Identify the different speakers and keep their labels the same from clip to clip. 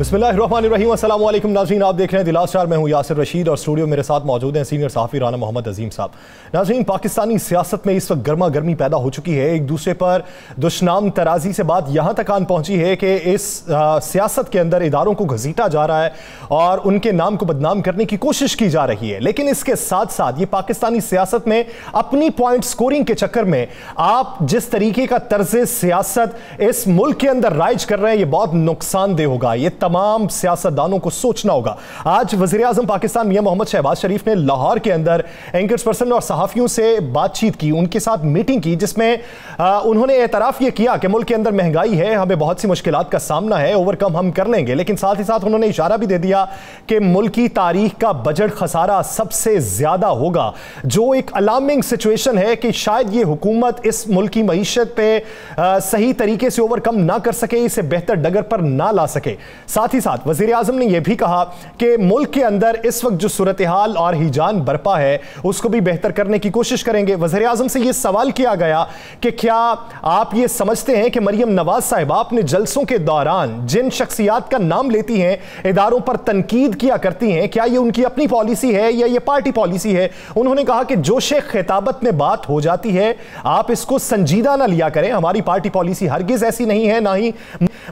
Speaker 1: बिस्मिल्लाहिर्रहमानिर्रहीम। अस्सलाम वालेकुम नाज़रीन, आप देख रहे हैं द लास्ट आवर। मैं हूं यासिर रशीद और स्टूडियो मेरे साथ मौजूद हैं सीनियर सहाफ़ी राना मोहम्मद अजीम साहब। नाज़रीन, पाकिस्तानी सियासत में इस वक्त गर्मा गर्मी पैदा हो चुकी है। एक दूसरे पर दुश्मनाम तराजी से बात यहाँ तक आन पहुँची है कि इस सियासत के अंदर इदारों को घसीटा जा रहा है और उनके नाम को बदनाम करने की कोशिश की जा रही है। लेकिन इसके साथ साथ ये पाकिस्तानी सियासत में अपनी पॉइंट स्कोरिंग के चक्कर में आप जिस तरीके का तर्ज सियासत इस मुल्क के अंदर राइज कर रहे हैं, ये बहुत नुकसानदेह होगा। ये तमाम सियासतदानों को सोचना होगा। आज वज़ीर आज़म पाकिस्तान मियां मोहम्मद शहबाज शरीफ ने लाहौर के अंदर एंकर्स पर्सन और सहाफ़ियों से बातचीत की, उनके साथ मीटिंग की, जिसमें उन्होंने एतराफ़ यह किया कि मुल्क के अंदर महंगाई है, हमें बहुत सी मुश्किलात का सामना है, ओवरकम हम कर लेंगे। लेकिन साथ ही साथ उन्होंने इशारा भी दे दिया कि मुल्क की तारीख का बजट खसारा सबसे ज्यादा होगा, जो एक अलार्मिंग सिचुएशन है कि शायद ये हुकूमत इस मुल्क की मईशत पे सही तरीके से ओवरकम ना कर सके, इसे बेहतर डगर पर ना ला सके। साथ ही साथ वज़ीर आज़म ने यह भी कहा कि मुल्क के अंदर इस वक्त जो सूरत हाल और हिजान बरपा है उसको भी बेहतर करने की कोशिश करेंगे। वज़ीर आज़म से यह सवाल किया गया कि क्या आप ये समझते हैं कि मरियम नवाज साहिबा अपने जलसों के दौरान जिन शख्सियात का नाम लेती हैं, इदारों पर तनकीद किया करती हैं, क्या ये उनकी अपनी पॉलिसी है या ये पार्टी पॉलिसी है? उन्होंने कहा कि जोशे खिताबत में बात हो जाती है, आप इसको संजीदा ना लिया करें। हमारी पार्टी पॉलिसी हरगिज ऐसी नहीं है, ना ही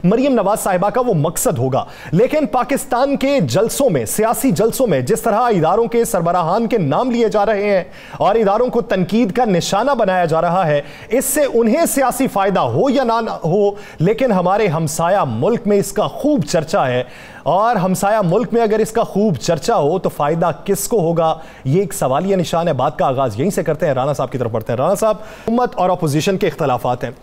Speaker 1: मरियम नवाज साहिबा का वो मकसद होगा। लेकिन पाकिस्तान के जलसों में, सियासी जलसों में जिस तरह इदारों के सरबराहान के नाम लिए जा रहे हैं और इदारों को तनकीद का निशाना बनाया जा रहा है, इससे उन्हें सियासी फायदा हो या ना हो, लेकिन हमारे हमसाया मुल्क में इसका खूब चर्चा है। और हमसाया मुल्क में अगर इसका खूब चर्चा हो तो फायदा किसको होगा, ये एक सवालिया निशान है। बात का आगाज यहीं से करते हैं, राना साहब की तरफ बढ़ते हैं। राना साहब, हुकूमत और अपोजिशन के इख्तलाफात हैं।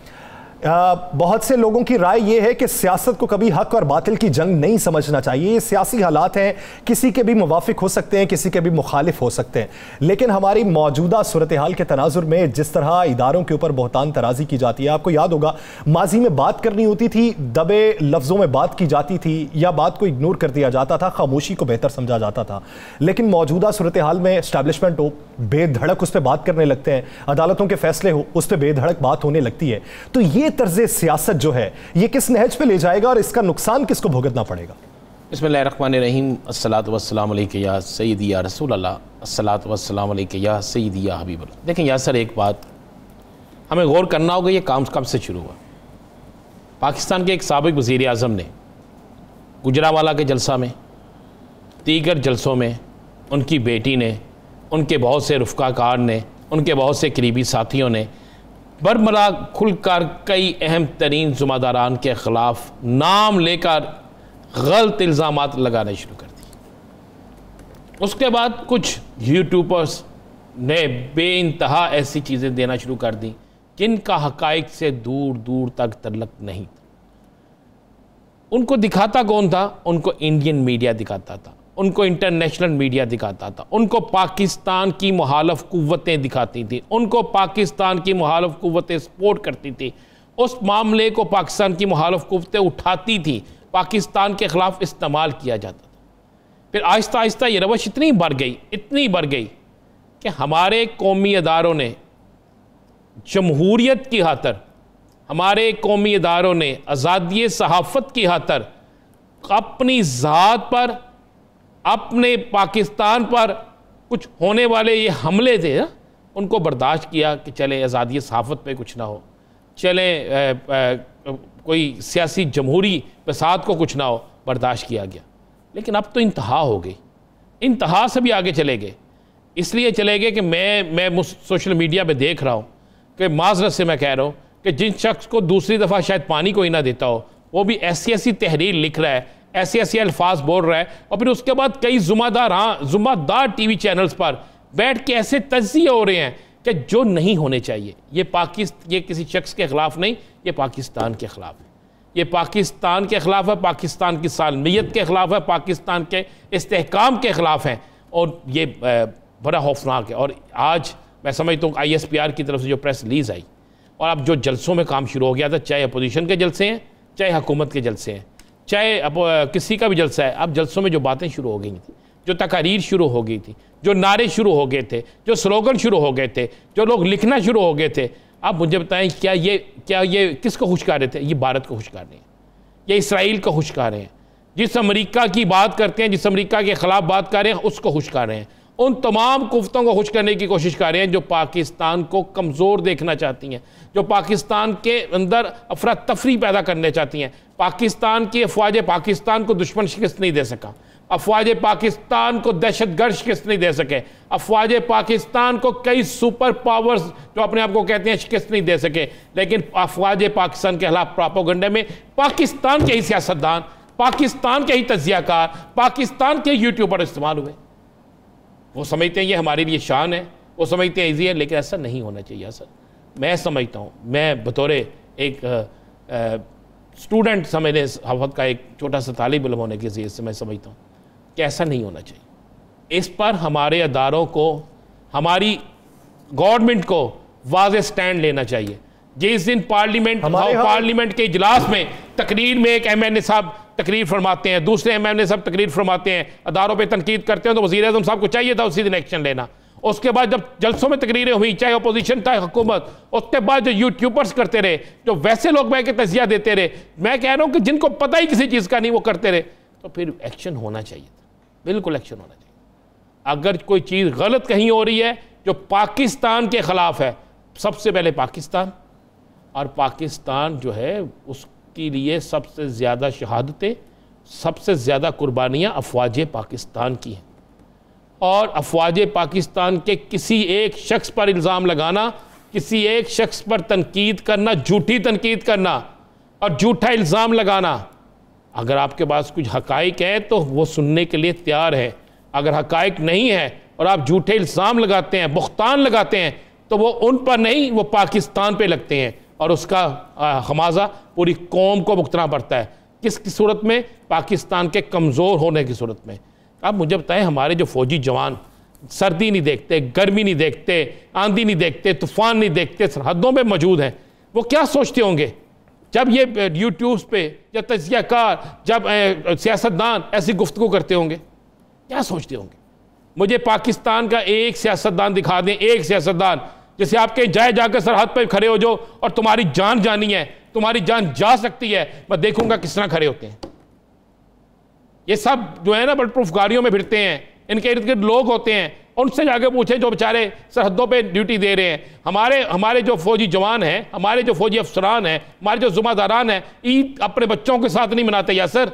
Speaker 1: बहुत से लोगों की राय यह है कि सियासत को कभी हक और बातिल की जंग नहीं समझना चाहिए। ये सियासी हालात हैं, किसी के भी मुवाफिक हो सकते हैं, किसी के भी मुखालिफ हो सकते हैं। लेकिन हमारी मौजूदा सूरत हाल के तनाजुर में जिस तरह इदारों के ऊपर बहुतान तराजी की जाती है, आपको याद होगा माजी में बात करनी होती थी, दबे लफ्ज़ों में बात की जाती थी या बात को इग्नोर कर दिया जाता था, खामोशी को बेहतर समझा जाता था। लेकिन मौजूदा सूरत हाल में एस्टैब्लिशमेंट हो, बेधड़क उस पर बात करने लगते हैं, अदालतों के फैसले हो, उस पर बेधड़क बात होने लगती है। तो ये तर्ज़े सियासत जो है ये किस नहज पे ले जाएगा और इसका नुकसान किसको भुगतना पड़ेगा?
Speaker 2: बिस्मिल्लाहिर्रहमानिर्रहीम। अस्सलातु वस्सलामु अलैका या सय्यदी या रसूल अल्लाह, अस्सलातु वस्सलामु अलैका या सय्यदी या हबीब अल्लाह। देखें यासर, एक बात हमें गौर करना होगा, ये काम कब से शुरू हुआ। पाकिस्तान के एक साबिक़ वज़ीर आज़म ने गुजरावाला के जलसा में, दीगर जलसों में उनकी बेटी ने, उनके बहुत से रुफ़काकार ने, उनके बहुत से करीबी साथियों ने बरमला खुलकर कई अहम तरीन ज़िम्मेदारान के ख़िलाफ़ नाम लेकर गलत इल्ज़ामात लगाने शुरू कर दिए। उसके बाद कुछ यूट्यूबर्स ने बेइंतहा ऐसी चीज़ें देना शुरू कर दी जिनका हक़ाइक़ से दूर दूर तक तल्लुक़ नहीं था। उनको दिखाता कौन था? उनको इंडियन मीडिया दिखाता था, उनको इंटरनेशनल मीडिया दिखाता था, उनको पाकिस्तान की मुखालिफ कुव्वतें दिखाती थी, उनको पाकिस्तान की मुखालिफ कुव्वतें सपोर्ट करती थी। उस मामले को पाकिस्तान की मुखालिफ कुव्वतें उठाती थी, पाकिस्तान के ख़िलाफ़ इस्तेमाल किया जाता था। फिर आहिस्ता आहिस्ता ये रवश इतनी बढ़ गई कि हमारे कौमी अदारों ने जमहूरियत की खातर, हमारे कौमी अदारों ने आज़ादी सहाफ़त की खातर अपनी ज़ात पर, अपने पाकिस्तान पर कुछ होने वाले ये हमले थे ना, उनको बर्दाश्त किया कि चले आज़ादी सहाफ़त पे कुछ ना हो, चले कोई सियासी जमहूरी फसाद को कुछ ना हो, बर्दाश्त किया गया। लेकिन अब तो इंतहा हो गई, इंतहा से भी आगे चले गए। इसलिए चले गए कि मैं सोशल मीडिया पे देख रहा हूँ कि माज़रत से मैं कह रहा हूँ कि जिन शख्स को दूसरी दफ़ा शायद पानी कोई ना देता हो, वो भी ऐसी ऐसी तहरीर लिख रहा है, ऐसे ऐसे अल्फाज बोल रहा है, और फिर उसके बाद कई जुम्मेदार टीवी चैनल्स पर बैठ के ऐसे तज्ज़िये हो रहे हैं कि जो नहीं होने चाहिए। ये किसी शख्स के ख़िलाफ़ नहीं, ये पाकिस्तान के ख़िलाफ़ है, ये पाकिस्तान के ख़िलाफ़ है, पाकिस्तान की सालमियत के ख़िलाफ़ है, पाकिस्तान के इस्तेहकाम के ख़िलाफ़ हैं, और ये बड़ा खौफनाक है। और आज मैं समझता हूँ ISPR की तरफ से जो प्रेस रिलीज़ आई और अब जो जलसों में काम शुरू हो गया था, चाहे अपोजिशन के जलसे हैं, चाहे हुकूमत के जलसे हैं, चाहे अब किसी का भी जलसा है, अब जलसों में जो बातें शुरू हो गई थी, जो तकारीर शुरू हो गई थी, जो नारे शुरू हो गए थे, जो स्लोगन शुरू हो गए थे, जो लोग लिखना शुरू हो गए थे, अब मुझे बताएं क्या ये किसको खुश कर रहे थे? ये भारत को खुश कर रहे हैं, ये इसराइल को खुश कर रहे हैं, जिस अमेरिका की बात करते हैं, जिस अमेरिका के ख़िलाफ़ बात कर रहे हैं, उसको खुश कर रहे हैं। उन तमाम कुफ्तों को खुश करने की कोशिश कर रहे हैं जो पाकिस्तान को कमज़ोर देखना चाहती हैं, जो पाकिस्तान के अंदर अफरा तफरी पैदा करना चाहती हैं। पाकिस्तान की अफवाज पाकिस्तान को दुश्मन शिकस्त नहीं दे सका, अफवाज पाकिस्तान को दहशतगर्द शिकस्त नहीं दे सके, अफवाज पाकिस्तान को कई सुपर पावर्स जो अपने आप को कहते हैं शिकस्त नहीं दे सके, लेकिन अफवाज पाकिस्तान के खिलाफ प्रोपेगेंडा में पाकिस्तान के ही सियासतदान, पाकिस्तान के ही तजियाकार, पाकिस्तान के यूट्यूबर इस्तेमाल हुए। वो समझते हैं ये हमारे लिए शान है, वो समझते हैं ईजी है, लेकिन ऐसा नहीं होना चाहिए। ऐसा मैं समझता हूँ, मैं बतौर एक स्टूडेंट समझने सहाफ़त का एक छोटा सा तालिब इल्म होने की हैसियत से मैं समझता हूँ कि ऐसा नहीं होना चाहिए। इस पर हमारे अदारों को, हमारी गवर्नमेंट को वाज़ेह स्टैंड लेना चाहिए। जिस दिन पार्लियामेंट के इजलास में तकरीर में एक MNA साहब तकरीर फरमाते हैं, दूसरे MNA साहब तकरीर फरमाते हैं, अदारों पे तनकीद करते हैं, तो वज़ीर आज़म साहब को चाहिए था उसी दिन एक्शन लेना। उसके बाद जब जलसों में तकरीरें हुई, चाहे अपोजिशन चाहे हुकूमत, उसके बाद जो यूट्यूबर्स करते रहे, जो वैसे लोग बह के तजिया देते रहे, मैं कह रहा हूँ कि जिनको पता ही किसी चीज़ का नहीं वो करते रहे, तो फिर एक्शन होना चाहिए था, बिल्कुल एक्शन होना चाहिए। अगर कोई चीज़ गलत कहीं हो रही है जो पाकिस्तान के ख़िलाफ़ है, सबसे पहले पाकिस्तान, और पाकिस्तान जो है उसके लिए सबसे ज़्यादा शहादतें, सबसे ज़्यादा कुर्बानियाँ अफवाज पाकिस्तान की हैं। और अफवाज पाकिस्तान के किसी एक शख्स पर इल्ज़ाम लगाना, किसी एक शख्स पर तनकीद करना, झूठी तनकीद करना और झूठा इल्ज़ाम लगाना, अगर आपके पास कुछ हक़ाइक़ है तो वो सुनने के लिए तैयार है। अगर हक़ाइक़ नहीं है और आप झूठे इल्ज़ाम लगाते हैं, बुख्तान लगाते हैं, तो वो उन पर नहीं, वो पाकिस्तान पे लगते हैं और उसका खमाजा पूरी कौम को भुगतना पड़ता है। किस सूरत में? पाकिस्तान के कमज़ोर होने की सूरत में। अब मुझे बताएं, हमारे जो फ़ौजी जवान सर्दी नहीं देखते, गर्मी नहीं देखते, आंधी नहीं देखते, तूफ़ान नहीं देखते, सरहदों पे मौजूद हैं, वो क्या सोचते होंगे जब ये यूट्यूब पे या तजियाकार, जब सियासतदान ऐसी गुफ्तगू करते होंगे, क्या सोचते होंगे? मुझे पाकिस्तान का एक सियासतदान दिखा दें, एक सियासतदान जैसे आपके जाकर सरहद पर खड़े हो जाओ और तुम्हारी जान जानी है, तुम्हारी जान जा सकती है, मैं देखूंगा किस तरह खड़े होते हैं। ये सब जो है ना बल्ट प्रूफ गाड़ियों में फिरते हैं, इनके इर्द गिर्द लोग होते हैं, उनसे जाके पूछे जो बेचारे सरहदों पे ड्यूटी दे रहे हैं। हमारे जो फौजी जवान हैं, हमारे जो फौजी अफसरान हैं, हमारे जो ज़िम्मेदारान हैं, ईद अपने बच्चों के साथ नहीं मनाते यासर,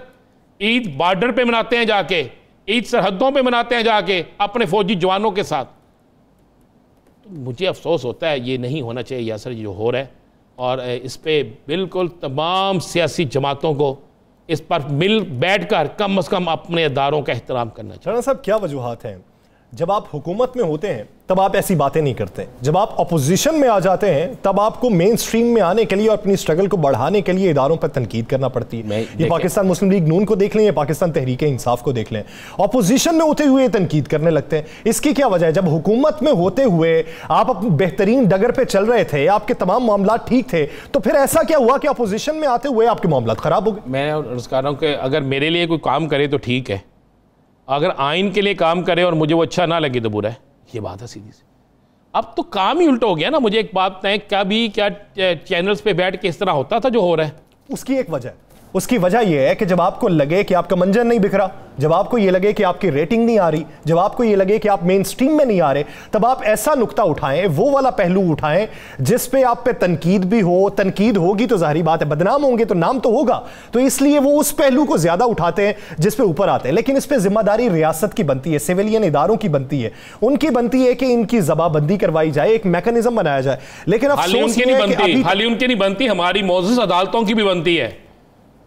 Speaker 2: ईद बॉर्डर पे मनाते हैं जाके, ईद सरहदों पे मनाते हैं जाके अपने फौजी जवानों के साथ। तो मुझे अफसोस होता है, ये नहीं होना चाहिए यासर जो हो रहा है, और इस पर बिल्कुल तमाम सियासी जमातों को इस पर मिल बैठकर कम से कम अपने अदारों का एहतराम करना चाहिए।
Speaker 1: राणा साहब, क्या वजूहात हैं? जब आप हुकूमत में होते हैं तब आप ऐसी बातें नहीं करते, जब आप अपोजिशन में आ जाते हैं तब आपको मेन स्ट्रीम में आने के लिए और अपनी स्ट्रगल को बढ़ाने के लिए इदारों पर तनकीद करना पड़ती है। ये पाकिस्तान मुस्लिम लीग नून को देख लें, पाकिस्तान तहरीक इंसाफ को देख लें, अपोजिशन में होते हुए तनकीद करने लगते हैं। इसकी क्या वजह है? जब हुकूमत में होते हुए आप बेहतरीन डगर पे चल रहे थे, आपके तमाम मामला ठीक थे, तो फिर ऐसा क्या हुआ कि अपोजिशन में आते हुए आपके मामला खराब हो गए?
Speaker 2: मैं अर्ज कर रहा हूँ कि अगर मेरे लिए कोई काम करे तो ठीक है, अगर आइन के लिए काम करे और मुझे वो अच्छा ना लगे तो बुरा है। ये बात है सीधी सी। अब तो काम ही उल्टा हो गया ना। मुझे एक बात बताएं, क्या चैनल्स पे बैठ के इस तरह होता था जो हो रहा है? उसकी वजह यह है कि जब आपको लगे कि आपका मंजर नहीं बिखरा, जब आपको यह लगे कि आपकी रेटिंग नहीं आ रही, जब आपको यह लगे कि आप मेन स्ट्रीम में नहीं आ रहे, तब आप ऐसा नुक्ता उठाएं, वो वाला पहलू उठाएं जिस पे आप पे तनकीद भी हो। तनकीद होगी तो जाहिर बात है, बदनाम होंगे तो नाम तो होगा, तो इसलिए वो उस पहलू को ज्यादा उठाते हैं जिस पे ऊपर आते हैं। लेकिन इस पे जिम्मेदारी रियासत की बनती है, सिविलियन इदारों की बनती है, उनकी बनती है कि इनकी जबाबंदी करवाई जाए, एक मैकेनिज्म बनाया जाए। लेकिन खाली उनकी नहीं बनती, हमारी मौजूद अदालतों की भी बनती है।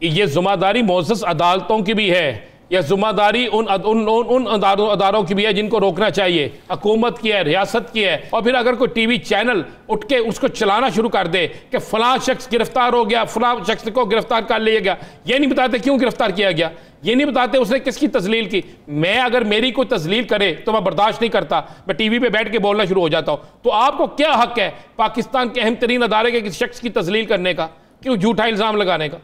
Speaker 2: ये जिम्मेदारी मौजूद अदालतों की भी है, यह जिम्मेदारी उन अदारों की भी है जिनको रोकना चाहिए। हुकूमत की है, रियासत की है। और फिर अगर कोई टीवी चैनल उठ के उसको चलाना शुरू कर दे कि फलां शख्स गिरफ्तार हो गया, फलां शख्स को गिरफ्तार कर लिया गया, ये नहीं बताते क्यों गिरफ्तार किया गया, ये नहीं बताते उसने किसकी तजलील की। मैं अगर मेरी कोई तजलील करे तो मैं बर्दाश्त नहीं करता, मैं टीवी पे बैठ के बोलना शुरू हो जाता हूँ। तो आपको क्या हक है पाकिस्तान के अहम तरीन अदारे के किसी शख्स की तजलील करने का, क्यों झूठा इल्ज़ाम लगाने का?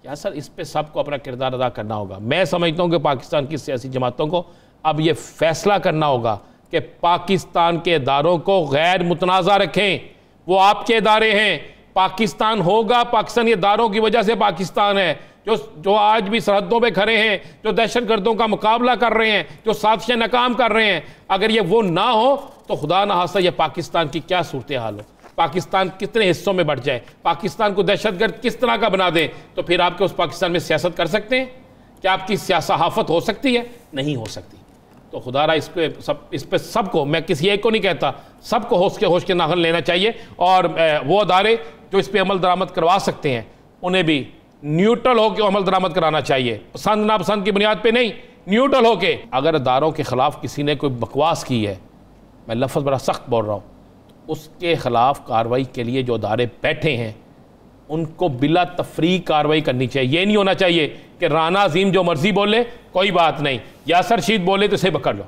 Speaker 2: या सर, इस पे सबको अपना किरदार अदा करना होगा। मैं समझता हूँ कि पाकिस्तान की सियासी जमातों को अब ये फैसला करना होगा कि पाकिस्तान के इदारों को गैर मुतनाज़ा रखें। वो आपके इदारे हैं, पाकिस्तान होगा, पाकिस्तानी इदारों की वजह से पाकिस्तान है। जो आज भी सरहदों पे खड़े हैं, जो दहशतगर्दों का मुकाबला कर रहे हैं, जो साजिशें नाकाम कर रहे हैं, अगर ये वो ना हो तो खुदा न खास्ता ये पाकिस्तान की क्या सूरत हाल हो, पाकिस्तान कितने हिस्सों में बढ़ जाए, पाकिस्तान को दहशतगर्द किस तरह का बना दे, तो फिर आपके उस पाकिस्तान में सियासत कर सकते हैं? क्या आपकी सहाफत हो सकती है? नहीं हो सकती। तो खुदारा इस पे सबको, मैं किसी एक को नहीं कहता, सबको होश के नाखन लेना चाहिए। और वो अदारे जो इस पे अमल दरामद करवा सकते हैं उन्हें भी न्यूट्रल होकर अमल दरामद कराना चाहिए, पसंद नापसंद की बुनियाद पे नहीं, न्यूट्रल होके। अगर अदारों के ख़िलाफ़ किसी ने कोई बकवास की है, मैं लफ्ज़ बड़ा सख्त बोल रहा हूँ, तो उसके ख़िलाफ़ कार्रवाई के लिए जो अदारे बैठे हैं उनको बिला तफरीक कार्रवाई करनी चाहिए। ये नहीं होना चाहिए कि राना अजीम जो मर्जी बोले कोई बात नहीं, यासर रशीद बोले तो इसे पकड़ लो।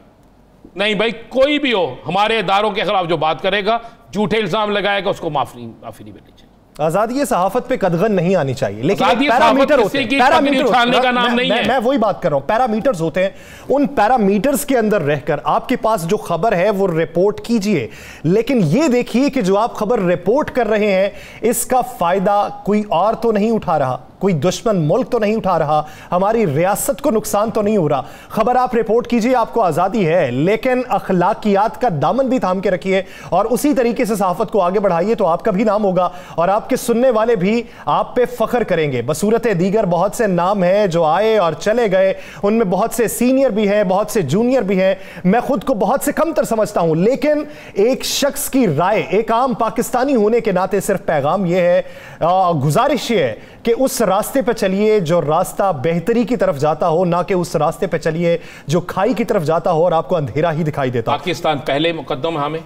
Speaker 2: नहीं भाई, कोई भी हो हमारे इदारों के खिलाफ जो बात करेगा, झूठे इल्ज़ाम लगाएगा, उसको माफ़ी नहीं मिलनी चाहिए।
Speaker 1: आजादी सहाफत पे कदगन नहीं आनी चाहिए, लेकिन
Speaker 2: पैरामीटर होते हैं, पैरामीटर उछालने का नाम नहीं है।
Speaker 1: मैं वही बात कर रहा हूं, पैरामीटर्स होते हैं, उन पैरामीटर्स के अंदर रहकर आपके पास जो खबर है वो रिपोर्ट कीजिए। लेकिन ये देखिए कि जो आप खबर रिपोर्ट कर रहे हैं इसका फायदा कोई और तो नहीं उठा रहा, कोई दुश्मन मुल्क तो नहीं उठा रहा, हमारी रियासत को नुकसान तो नहीं हो रहा। खबर आप रिपोर्ट कीजिए, आपको आज़ादी है, लेकिन अखलाकियात का दामन भी थाम के रखिए और उसी तरीके से सहाफत को आगे बढ़ाइए, तो आपका भी नाम होगा और आपके सुनने वाले भी आप पे फख्र करेंगे। बसूरत दीगर बहुत से नाम हैं जो आए और चले गए, उनमें बहुत से सीनियर भी हैं, बहुत से जूनियर भी हैं, मैं खुद को बहुत से कमतर समझता हूं, लेकिन एक शख्स की राय, एक आम पाकिस्तानी होने के नाते सिर्फ पैगाम यह है, गुजारिश ये है कि उस रास्ते पे चलिए जो रास्ता बेहतरी की तरफ जाता हो, ना कि उस रास्ते पे चलिए जो खाई की तरफ जाता हो और आपको अंधेरा ही दिखाई देता।
Speaker 2: पाकिस्तान पहले मुकद्दम, हमें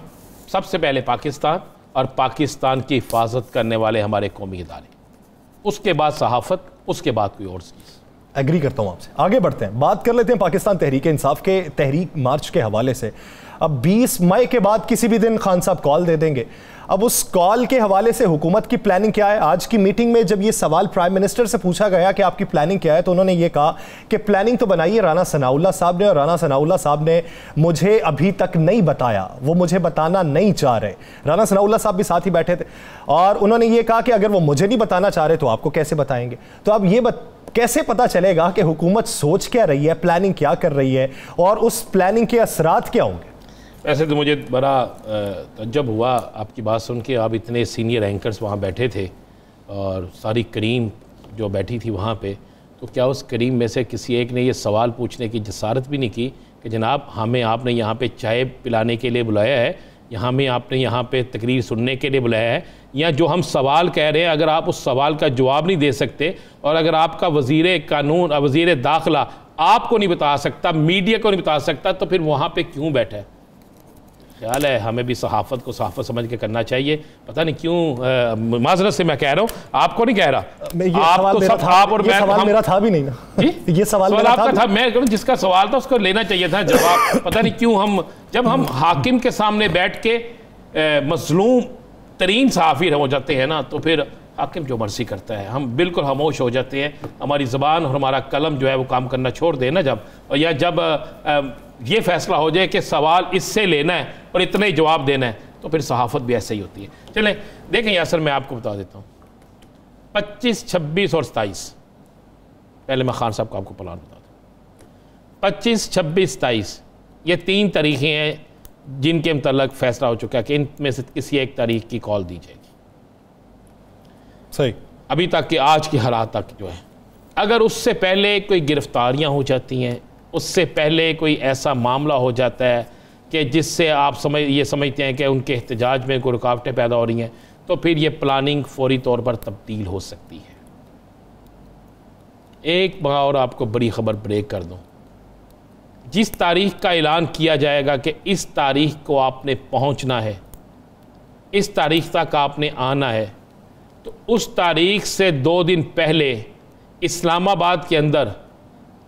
Speaker 2: सबसे पहले पाकिस्तान और पाकिस्तान की हिफाजत करने वाले हमारे कौमी इदारे, उसके बाद सहाफत, उसके बाद कोई और चीज़।
Speaker 1: एग्री करता हूं आपसे। आगे बढ़ते हैं, बात कर लेते हैं पाकिस्तान तहरीक इंसाफ के तहरीक मार्च के हवाले से। अब 20 मई के बाद किसी भी दिन खान साहब कॉल दे देंगे। अब उस कॉल के हवाले से हुकूमत की प्लानिंग क्या है? आज की मीटिंग में जब ये सवाल प्राइम मिनिस्टर से पूछा गया कि आपकी प्लानिंग क्या है, तो उन्होंने ये कहा कि प्लानिंग तो बनाई है राना सनाउल्लाह साहब ने, और राना सनाउल्लाह साहब ने मुझे अभी तक नहीं बताया, वो मुझे बताना नहीं चाह रहे। राना सनाउल्लाह साहब भी साथ ही बैठे थे और उन्होंने ये कहा कि अगर वो मुझे नहीं बताना चाह रहे तो आपको कैसे बताएंगे? तो अब ये कैसे पता चलेगा कि हुकूमत सोच क्या रही है, प्लानिंग क्या कर रही है और उस प्लानिंग के असरात क्या होंगे?
Speaker 2: वैसे तो मुझे बड़ा तज्जब हुआ आपकी बात सुन के। आप इतने सीनियर एंकर्स वहाँ बैठे थे और सारी करीम जो बैठी थी वहाँ पे, तो क्या उस करीम में से किसी एक ने ये सवाल पूछने की जसारत भी नहीं की कि जनाब हमें आपने यहाँ पे चाय पिलाने के लिए बुलाया है, यहाँ में आपने यहाँ पे तकरीर सुनने के लिए बुलाया है, या जो हम सवाल कह रहे हैं अगर आप उस सवाल का जवाब नहीं दे सकते और अगर आपका वज़ीर कानून, वज़ीर दाखिला आपको नहीं बता सकता, मीडिया को नहीं बता सकता, तो फिर वहाँ पर क्यों बैठा है? ख्याल है हमें भी सहाफ़त को सहाफ़त समझ के करना चाहिए। पता नहीं क्यों, माजरत से मैं कह रहा हूँ, आपको नहीं कह रहा, आपको सब आप और मैं,
Speaker 1: सवाल मेरा था भी नहीं ना ये सवाल
Speaker 2: आपका था, मैं जिसका सवाल था उसको लेना चाहिए था जवाब। पता नहीं क्यों हम, जब हम हाकिम के सामने बैठ के मजलूम तरीन सहाफ़ी हो जाते हैं ना, तो फिर हाकिम जो मर्जी करता है, हम बिल्कुल खामोश हो जाते हैं, हमारी ज़बान और हमारा कलम जो है वो काम करना छोड़ देना जब, और या जब ये फैसला हो जाए कि सवाल इससे लेना है और इतना ही जवाब देना है, तो फिर सहाफ़त भी ऐसे ही होती है। चलें देखें यासर, मैं आपको बता देता हूँ 25, 26 और 27, पहले मैं खान साहब को आपको प्लान बता दूँ। 25, 26, 27 ये 3 तारीखें हैं जिनके मतलब फैसला हो चुका है कि इनमें से किसी एक तारीख की कॉल दी जाएगी।
Speaker 1: सही,
Speaker 2: अभी तक के आज की हालात तक जो है, अगर उससे पहले कोई गिरफ्तारियाँ हो जाती हैं, उससे पहले कोई ऐसा मामला हो जाता है कि जिससे आप ये समझते हैं कि उनके एहतजाज में कोई रुकावटें पैदा हो रही हैं, तो फिर ये प्लानिंग फौरी तौर पर तब्दील हो सकती है। एक बार और आपको बड़ी खबर ब्रेक कर दूं, जिस तारीख का ऐलान किया जाएगा कि इस तारीख को आपने पहुंचना है, इस तारीख तक आपने आना है, तो उस तारीख से 2 दिन पहले इस्लामाबाद के अंदर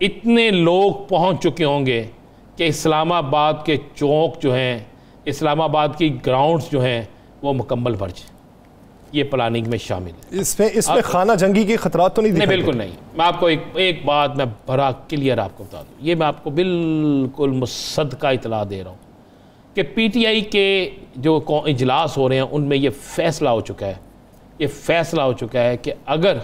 Speaker 2: इतने लोग पहुंच चुके होंगे कि इस्लामाबाद के चौक जो हैं, इस्लामाबाद की ग्राउंड्स जो हैं, वो मुकम्मल भर जाए। ये प्लानिंग में शामिल है।
Speaker 1: इसमें खाना जंगी के खतरात तो नहीं?
Speaker 2: बिल्कुल नहीं। मैं आपको एक बात मैं बड़ा क्लियर आपको बता दूँ, ये मैं आपको बिल्कुल मुसद्दका इतला दे रहा हूँ कि PTI के जो इजलास हो रहे हैं उनमें ये फैसला हो चुका है, ये फैसला हो चुका है कि अगर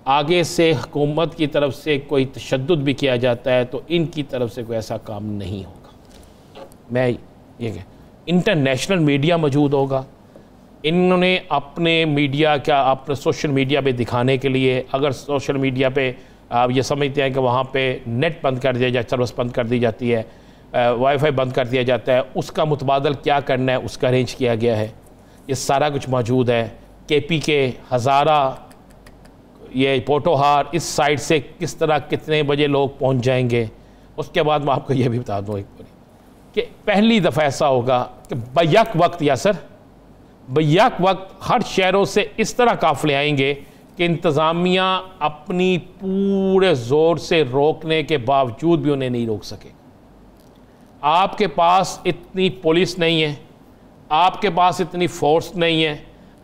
Speaker 2: आगे से हुकूमत की तरफ से कोई तशद्दुद भी किया जाता है तो इनकी तरफ से कोई ऐसा काम नहीं होगा। मैं ये कह, इंटरनेशनल मीडिया मौजूद होगा, इन्होंने अपने मीडिया क्या अपने सोशल मीडिया पे दिखाने के लिए, अगर सोशल मीडिया पे आप ये समझते हैं कि वहाँ पे नेट बंद कर दिया जाए, सर्विस बंद कर दी जाती है, वाईफाई बंद कर दिया जाता है, उसका मुतबादल क्या करना है उसका अरेंज किया गया है। ये सारा कुछ मौजूद है। केपी के हज़ारा ये पोटोहार इस साइड से किस तरह कितने बजे लोग पहुँच जाएंगे। उसके बाद मैं आपको ये भी बता दूँ एक बार कि पहली दफ़ा ऐसा होगा कि बैक वक्त यासर बैक वक्त हर शहरों से इस तरह काफ़िले आएंगे कि इंतज़ामिया अपनी पूरे ज़ोर से रोकने के बावजूद भी उन्हें नहीं रोक सके। आपके पास इतनी पुलिस नहीं है, आपके पास इतनी फोर्स नहीं है।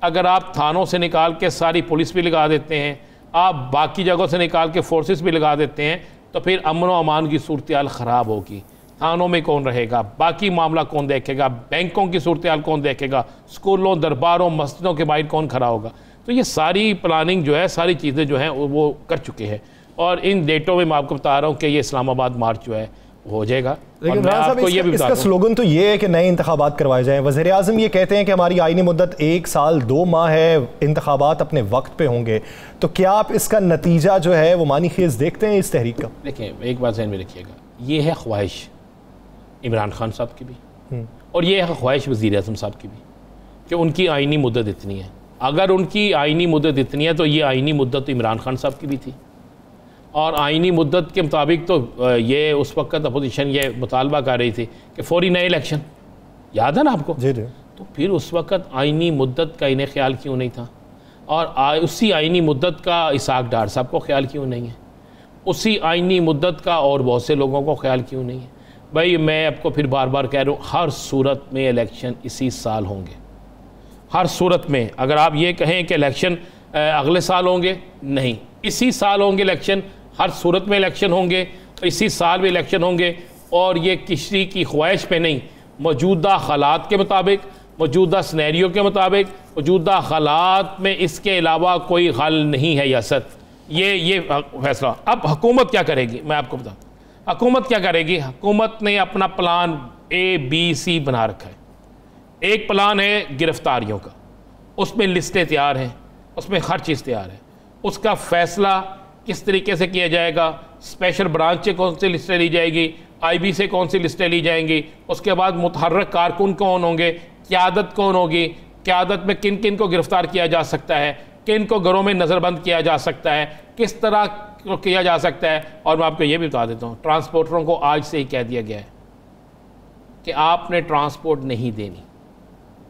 Speaker 2: अगर आप थानों से निकाल के सारी पुलिस भी लगा देते हैं, आप बाकी जगहों से निकाल के फोर्सेस भी लगा देते हैं, तो फिर अमन व अमान की सूरत हाल ख़राब होगी। थानों में कौन रहेगा, बाकी मामला कौन देखेगा, बैंकों की सूरत हाल कौन देखेगा, स्कूलों, दरबारों, मस्जिदों के बाहर कौन खड़ा होगा। तो ये सारी प्लानिंग जो है, सारी चीज़ें जो हैं वो कर चुके हैं। और इन डेटों में मैं आपको बता रहा हूँ कि ये इस्लामाबाद मार्च जो है हो जाएगा।
Speaker 1: लेकिन मैं आपको ये भी इसका स्लोगन तो ये है कि नए इंतखाबात करवाए जाएं। वज़ीर आज़म ये कहते हैं कि हमारी आईनी मुद्दत 1 साल 2 माह है, इंतखाबात अपने वक्त पे होंगे। तो क्या आप इसका नतीजा जो है वो मानी खेज देखते हैं इस तहरीक का?
Speaker 2: देखिए, एक बात ज़हन में रखिएगा, ये है ख्वाहिश इमरान खान साहब की भी और ये है ख्वाहिश वज़ीर आज़म साहब की भी कि उनकी आईनी मुद्दत इतनी है। अगर उनकी आईनी मुद्दत इतनी है तो ये आईनी मुद्दत तो इमरान खान साहब की भी थी। और आईनी मुद्दत के मुताबिक तो ये उस वक्त अपोजिशन ये मुतालबा कर रही थी कि फौरी नए इलेक्शन, याद है ना आपको?
Speaker 1: जी जी।
Speaker 2: तो फिर उस वक्त आईनी मुद्दत का इन्हें ख्याल क्यों नहीं था? और उसी आईनी मुद्दत का इसाक डार साहब को ख्याल क्यों नहीं है? उसी आईनी मुद्दत का और बहुत से लोगों को ख्याल क्यों नहीं है? भाई मैं आपको फिर बार बार कह रहा हूँ, हर सूरत में इलेक्शन इसी साल होंगे, हर सूरत में। अगर आप ये कहें कि इलेक्शन अगले साल होंगे, नहीं, इसी साल होंगे इलेक्शन। हर सूरत में इलेक्शन होंगे, इसी साल में इलेक्शन होंगे। और ये किसी की ख्वाहिश पे नहीं, मौजूदा हालात के मुताबिक, मौजूदा स्नैरियो के मुताबिक, मौजूदा हालात में इसके अलावा कोई हल नहीं है यासर। ये फैसला अब हुकूमत क्या करेगी मैं आपको बताऊँ। हुकूमत क्या करेगी? हुकूमत ने अपना प्लान ABC बना रखा है। एक प्लान है गिरफ्तारियों का, उसमें लिस्टें तैयार हैं, उसमें हर चीज़ तैयार है। उसका फैसला किस तरीके से किया जाएगा, स्पेशल ब्रांच से कौन सी लिस्टें ली जाएगी, IB से कौन सी लिस्टें ली जाएंगी, उसके बाद मुतहर्रिक कारकुन कौन होंगे, क़यादत कौन होगी, क़यादत में किन किन को गिरफ्तार किया जा सकता है, किन को घरों में नज़रबंद किया जा सकता है, किस तरह को किया जा सकता है। और मैं आपको ये भी बता देता हूँ, ट्रांसपोर्टरों को आज से ही कह दिया गया है कि आपने ट्रांसपोर्ट नहीं देनी,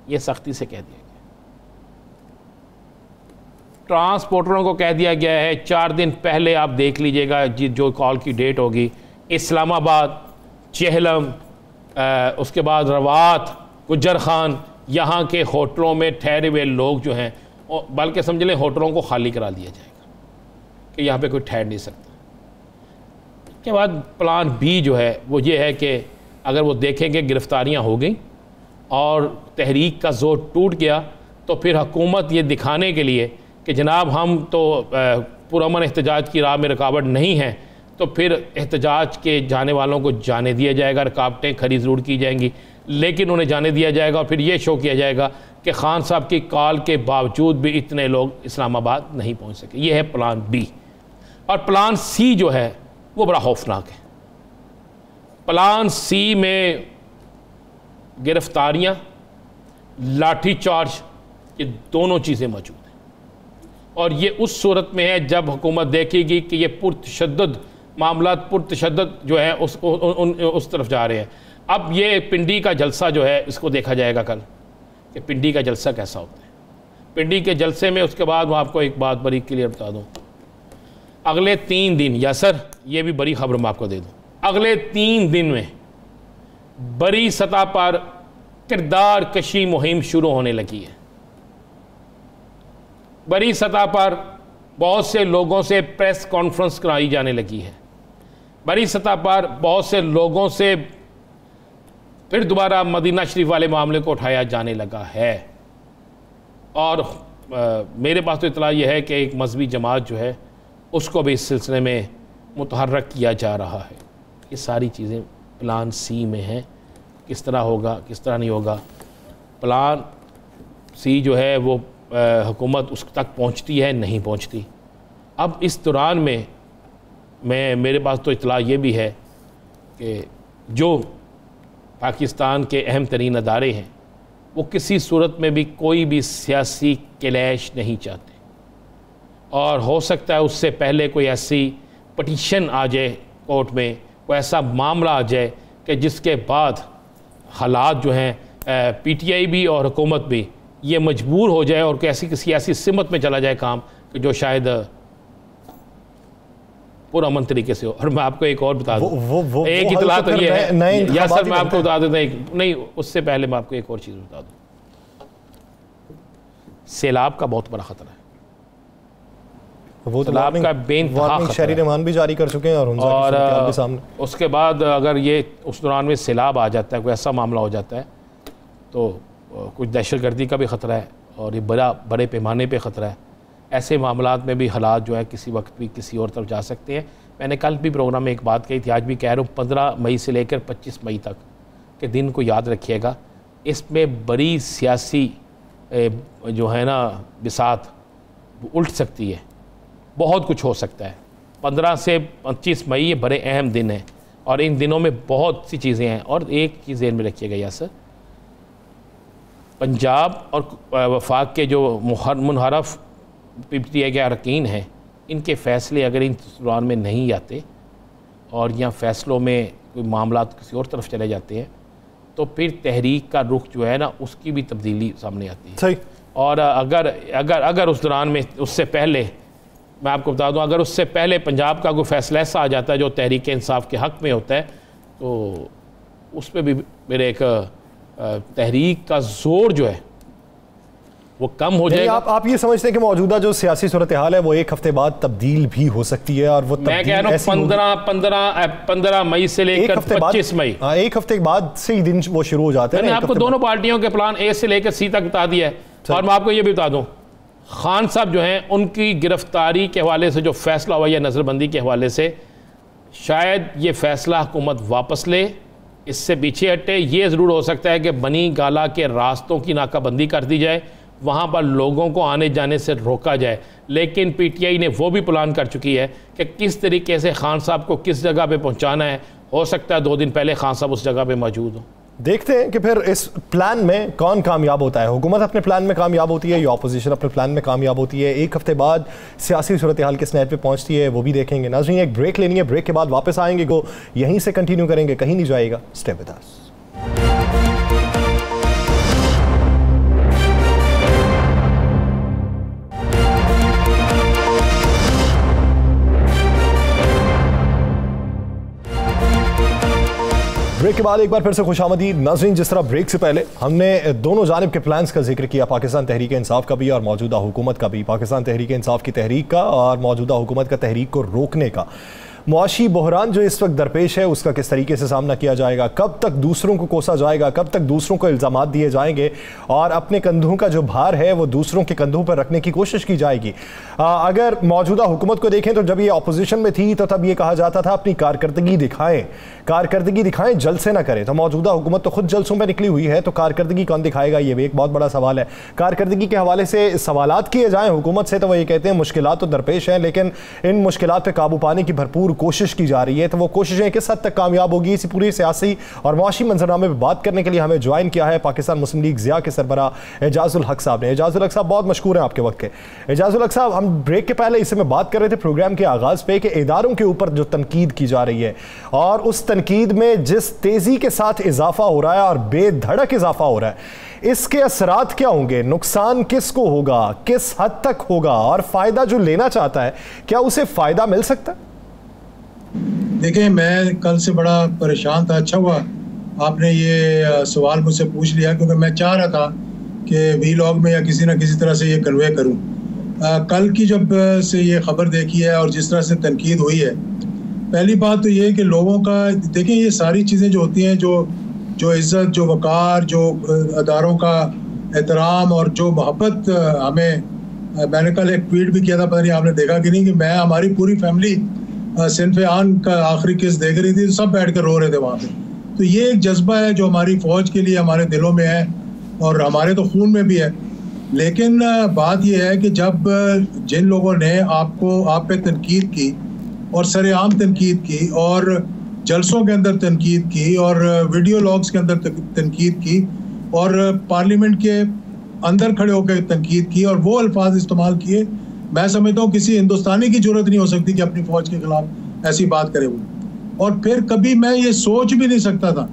Speaker 2: ये सख्ती से कह दिया गया। ट्रांसपोर्टरों को कह दिया गया है 4 दिन पहले आप देख लीजिएगा जो कॉल की डेट होगी, इस्लामाबाद, चेहलम, उसके बाद रवात, गुज्जर खान, यहाँ के होटलों में ठहरे हुए लोग जो हैं, बल्कि समझ लें होटलों को खाली करा दिया जाएगा कि यहाँ पे कोई ठहर नहीं सकता। उसके बाद प्लान B जो है वो ये है कि अगर वो देखें कि गिरफ्तारियाँ हो गई और तहरीक का जोर टूट गया, तो फिर हुकूमत ये दिखाने के लिए कि जनाब हम तो पुरअमन एहतजाज की राह में रुकावट नहीं है, तो फिर एहतजाज के जाने वालों को जाने दिया जाएगा। रुकावटें खरी ज़रूर की जाएंगी, लेकिन उन्हें जाने दिया जाएगा। और फिर ये शो किया जाएगा कि खान साहब की कॉल के बावजूद भी इतने लोग इस्लामाबाद नहीं पहुंच सके। ये है प्लान B। और प्लान C जो है वो बड़ा खौफनाक है। प्लान C में गिरफ्तारियां, लाठी चार्ज, ये दोनों चीज़ें मौजूद हैं। और ये उस सूरत में है जब हुकूमत देखेगी कि ये पुरतशद्दुद मामला, पुरतशद्दुद जो है उस तरफ जा रहे हैं। अब ये पिंडी का जलसा जो है इसको देखा जाएगा कल कि पिंडी का जलसा कैसा होता है। पिंडी के जलसे में उसके बाद मैं आपको एक बात बड़ी क्लियर बता दूं, अगले 3 दिन, या सर ये भी बड़ी खबर मैं आपको दे दूं, अगले 3 दिन में बड़ी सतह पर किरदार कशी मुहिम शुरू होने लगी है। बड़ी सतह पर बहुत से लोगों से प्रेस कॉन्फ्रेंस कराई जाने लगी है। बड़ी सतह पर बहुत से लोगों से फिर दोबारा मदीना शरीफ वाले मामले को उठाया जाने लगा है। और मेरे पास तो इतला यह है कि एक मजहबी जमात जो है उसको भी इस सिलसिले में मुतहर्रक किया जा रहा है। ये सारी चीज़ें प्लान सी में हैं, किस तरह होगा किस तरह नहीं होगा। प्लान सी जो है वो हुकूमत उस तक पहुंचती है नहीं पहुंचती। अब इस दौरान में मेरे पास तो इतला ये भी है कि जो पाकिस्तान के अहम तरीन अदारे हैं वो किसी सूरत में भी कोई भी सियासी क्लैश नहीं चाहते, और हो सकता है उससे पहले कोई ऐसी पटिशन आ जाए कोर्ट में, कोई ऐसा मामला आ जाए कि जिसके बाद हालात जो हैं पीटीआई भी और हुकूमत भी ये मजबूर हो जाए और किसी ऐसी सिमत में चला जाए काम कि जो शायद पुरअमन तरीके से हो। और मैं आपको एक और बता दूं, एक इतला तो ये है या सर मैं आपको बता देता हूं, नहीं उससे पहले मैं आपको एक और चीज़ बता दूं, सैलाब का बहुत बड़ा खतरा है।
Speaker 1: वो तो का बेइंतहा शहरी रहमान भी जारी कर चुके हैं और सामने।
Speaker 2: उसके बाद अगर ये उस दौरान में सैलाब आ जाता है, कोई ऐसा मामला हो जाता है तो कुछ दहशतगर्दी का भी ख़तरा है और ये बड़े पैमाने पे ख़तरा है। ऐसे मामलात में भी हालात जो है किसी वक्त भी किसी और तरफ जा सकते हैं। मैंने कल भी प्रोग्राम में एक बात कही थी, आज भी कह रहा हूँ, 15 मई से लेकर 25 मई तक के दिन को याद रखिएगा। इसमें बड़ी सियासी जो है ना बिसात उल्ट सकती है, बहुत कुछ हो सकता है। 15 से 25 मई ये बड़े अहम दिन हैं और इन दिनों में बहुत सी चीज़ें हैं। और एक चीज़ ध्यान में रखिएगा यासर, पंजाब और वफाक के जो मुनहरफ पीटीआई के अरकान हैं, इनके फ़ैसले अगर इन दौरान में नहीं आते और या फ़ैसलों में कोई मामला किसी और तरफ चले जाते हैं तो फिर तहरीक का रुख जो है ना उसकी भी तब्दीली सामने आती है।
Speaker 1: सही।
Speaker 2: और अगर उस दौरान में उससे पहले मैं आपको बता दूं, अगर उससे पहले पंजाब का कोई फ़ैसला ऐसा आ जाता है जो तहरीक इंसाफ के हक़ में होता है तो उस पर भी मेरे एक तहरीक का ज़ोर जो है वो कम हो जाएगा।
Speaker 1: आप ये समझते हैं कि मौजूदा जो सियासी सूरत हाल है वो एक हफ्ते बाद तब्दील भी हो सकती है? और वो
Speaker 2: मैं कह रहा हूँ 15 मई से लेकर 25 मई,
Speaker 1: एक हफ्ते बाद से ही दिन वो शुरू हो जाते हैं।
Speaker 2: मैंने आपको दोनों पार्टियों के प्लान ए से लेकर सी तक बता दिया है। और मैं आपको ये भी बता दूं, खान साहब जो हैं उनकी गिरफ्तारी के हवाले से जो फैसला हुआ या नज़रबंदी के हवाले से, शायद ये फैसला हुकूमत वापस ले, इससे पीछे हटे। ये ज़रूर हो सकता है कि बनी गाला के रास्तों की नाकाबंदी कर दी जाए, वहाँ पर लोगों को आने जाने से रोका जाए। लेकिन पीटीआई ने वो भी प्लान कर चुकी है कि किस तरीके से खान साहब को किस जगह पे पहुँचाना है। हो सकता है 2 दिन पहले खान साहब उस जगह पे मौजूद हो।
Speaker 1: देखते हैं कि फिर इस प्लान में कौन कामयाब होता है। हुकूमत अपने प्लान में कामयाब होती है या अपोजिशन अपने प्लान में कामयाब होती है। एक हफ्ते बाद सियासी सूरत हाल किस नहज पे पहुँचती है वो भी देखेंगे। नाज़रीन, एक ब्रेक लेनी है, ब्रेक के बाद वापस आएंगे, को यहीं से कंटिन्यू करेंगे, कहीं नहीं जाएगा। Stay with us. ब्रेक के बाद एक बार फिर से खुशामदीद। नाज़रीन, जिस तरह ब्रेक से पहले हमने दोनों जानिब के प्लान्स का जिक्र किया, पाकिस्तान तहरीक इंसाफ का भी और मौजूदा हुकूमत का भी, पाकिस्तान तहरीक इंसाफ की तहरीक का और मौजूदा हुकूमत का तहरीक को रोकने का। मुआशी बहरान जो इस वक्त दरपेश है उसका किस तरीके से सामना किया जाएगा, कब तक दूसरों को कोसा जाएगा, कब तक दूसरों को इल्ज़ामात दिए जाएंगे और अपने कंधों का जो भार है वो दूसरों के कंधों पर रखने की कोशिश की जाएगी। अगर मौजूदा हुकूमत को देखें तो जब ये अपोजिशन में थी तो तब ये कहा जाता था अपनी कारकर्दगी दिखाएं, जलसे ना करें। तो मौजूदा हुकूमत तो खुद जलसों में निकली हुई है, तो कारकर्दगी कौन दिखाएगा, ये भी एक बहुत बड़ा सवाल है। कारकर्दगी के हवाले से सवालात किए जाएँ हुकूमत से तो वो ये कहते हैं मुश्किलात तो दरपेश हैं, लेकिन इन मुश्किलात पर काबू पाने की भरपूर कोशिश की जा रही है। तो वो कोशिशें किस हद तक कामयाब होगी, इसी पूरी सियासी और मुआशी मंजरनामे पर बात करने के लिए हमें ज्वाइन किया है पाकिस्तान मुस्लिम लीग ज़िया के सरबराह एजाजुल हक साहब ने। एजाजुल हक साहब बहुत मशकूर हैं आपके वक्त के। एजाजुल हक साहब, हम ब्रेक के पहले इसे में बात कर रहे थे प्रोग्राम के आगाज पे कि इदारों के ऊपर जो तनकीद की जा रही है और उस तनकीद में जिस तेजी के साथ इजाफा हो रहा है और बेधड़क इजाफा हो रहा है, इसके असरात क्या होंगे, नुकसान किसको होगा, किस हद तक होगा और फायदा जो लेना चाहता है क्या उसे फायदा मिल सकता है?
Speaker 3: देखिए, मैं कल से बड़ा परेशान था। अच्छा हुआ आपने ये सवाल मुझसे पूछ लिया, क्योंकि मैं चाह रहा था कि वीलॉग में या किसी न किसी तरह से ये कन्वे करूं। कल की जब से ये खबर देखी है और जिस तरह से तनकीद हुई है, पहली बात तो ये है कि लोगों का, देखें, ये सारी चीज़ें जो होती हैं, जो इज़्ज़त, जो वक़ार, जो अदारों का एहतराम और जो मोहब्बत हमें मैंने कल एक ट्वीट भी किया था, पता नहीं आपने देखा कि नहीं, कि मैं हमारी पूरी फैमिली सिनफ आन का आखिरी किस्त देख रही थी, सब बैठ कर रो रहे थे वहाँ पे। तो ये एक जज्बा है जो हमारी फ़ौज के लिए हमारे दिलों में है और हमारे तो खून में भी है। लेकिन बात यह है कि जब जिन लोगों ने आप पे तनकीद की और सरेआम तनकीद की और जलसों के अंदर तनकीद की और वीडियो लॉग्स के अंदर तनकीद की और पार्लियामेंट के अंदर खड़े होकर तनकीद की और वो अल्फाज इस्तेमाल किए, मैं समझता हूँ किसी हिंदुस्तानी की जरूरत नहीं हो सकती कि अपनी फ़ौज के खिलाफ ऐसी बात करे वो। और फिर कभी मैं ये सोच भी नहीं सकता था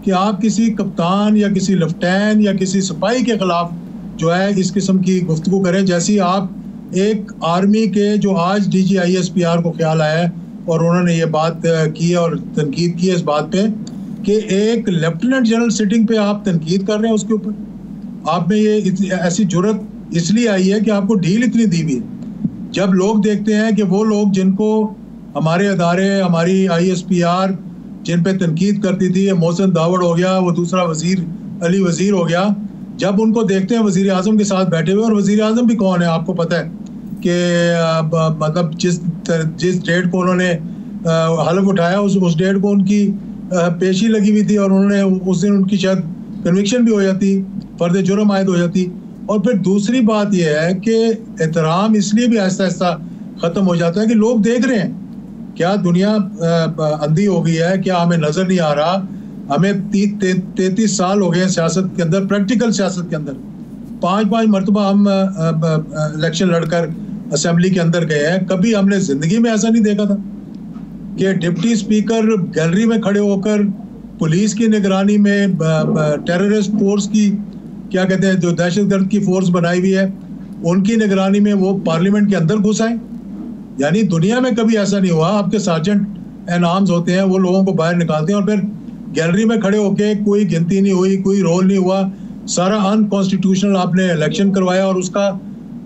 Speaker 3: कि आप किसी कप्तान या किसी लेफ्टिनेंट या किसी सिपाही के खिलाफ जो है इस किस्म की गुफ्तगू करें, जैसी आप एक आर्मी के जो आज DG ISPR को ख्याल आया है और उन्होंने ये बात की और तनकीद की है इस बात पे कि एक लेफ्टिनेंट जनरल सिटिंग पे आप तनकीद कर रहे हैं उसके ऊपर। आप में ये ऐसी जुर्रत इसलिए आई है कि आपको ढील इतनी दी हुई है। जब लोग देखते हैं कि वो लोग जिनको हमारे अदारे, हमारी ISPR जिन पे तनकीद करती थी, मोहसिन दावड़ हो गया, वो दूसरा वजीर अली वजीर हो गया, जब उनको देखते हैं वजीर आजम के साथ बैठे हुए, और वजीर आजम भी कौन है आपको पता है कि मतलब जिस डेट को उन्होंने हलफ उठाया उस डेट को उनकी पेशी लगी हुई थी और उन्होंने उस दिन उनकी शायद कन्विक्शन भी हो जाती, फर्द जुर्म आयद हो जाती। और फिर दूसरी बात यह है कि एहतराम इसलिए भी आहिस्ता आहिस्ता ख़त्म हो जाता है कि लोग देख रहे हैं क्या दुनिया अंधी हो गई है, क्या हमें नज़र नहीं आ रहा। हमें 33 साल हो गए सियासत के अंदर, प्रैक्टिकल सियासत के अंदर 5-5 मरतबा हम इलेक्शन लड़कर असेंबली के अंदर गए हैं। कभी हमने ज़िंदगी में ऐसा नहीं देखा था कि डिप्टी स्पीकर गैलरी में खड़े होकर पुलिस की निगरानी में टेररिस्ट फोर्स की, क्या कहते हैं, जो दहशतगर्द की फोर्स बनाई हुई है, उनकी निगरानी में वो पार्लियामेंट के अंदर घुस आए। यानी दुनिया में कभी ऐसा नहीं हुआ। आपके सार्जेंट एंड आर्म्स होते हैं, वो लोगों को बाहर निकालते हैं और फिर गैलरी में खड़े होके कोई गिनती नहीं हुई, कोई रोल नहीं हुआ, सारा अनकॉन्स्टिट्यूशनल आपने इलेक्शन करवाया और उसका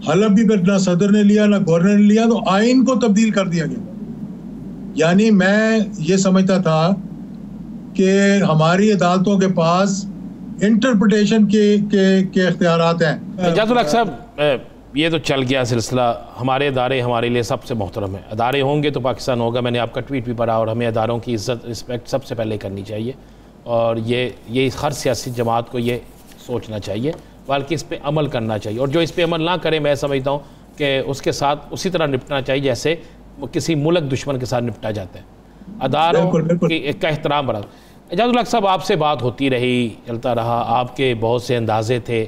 Speaker 3: हलफ भी फिर ना सदर ने लिया ना गवर्नर ने लिया, तो आइन को तब्दील कर दिया गया। यानी मैं ये समझता था कि हमारी अदालतों के पास इंटरप्रिटेशन के इख्तियारात हैं।
Speaker 2: इजाज़ुल हक साहब, ये तो चल गया सिलसिला। हमारे अदारे हमारे लिए सबसे मोहतरम है। अदारे होंगे तो पाकिस्तान होगा। मैंने आपका ट्वीट भी पढ़ा और हमें अदारों की इज़्ज़त रिस्पेक्ट सबसे पहले करनी चाहिए और ये हर सियासी जमात को ये सोचना चाहिए, बल्कि इस पर अमल करना चाहिए। और जो इस पर अमल ना करे, मैं समझता हूँ कि उसके साथ उसी तरह निपटना चाहिए जैसे किसी मुल्क दुश्मन के साथ निपटा जाता है। अदारों का एहतराम बना। इजाज़ुल हक साहब, आपसे बात होती रही, चलता रहा, आपके बहुत से अंदाजे थे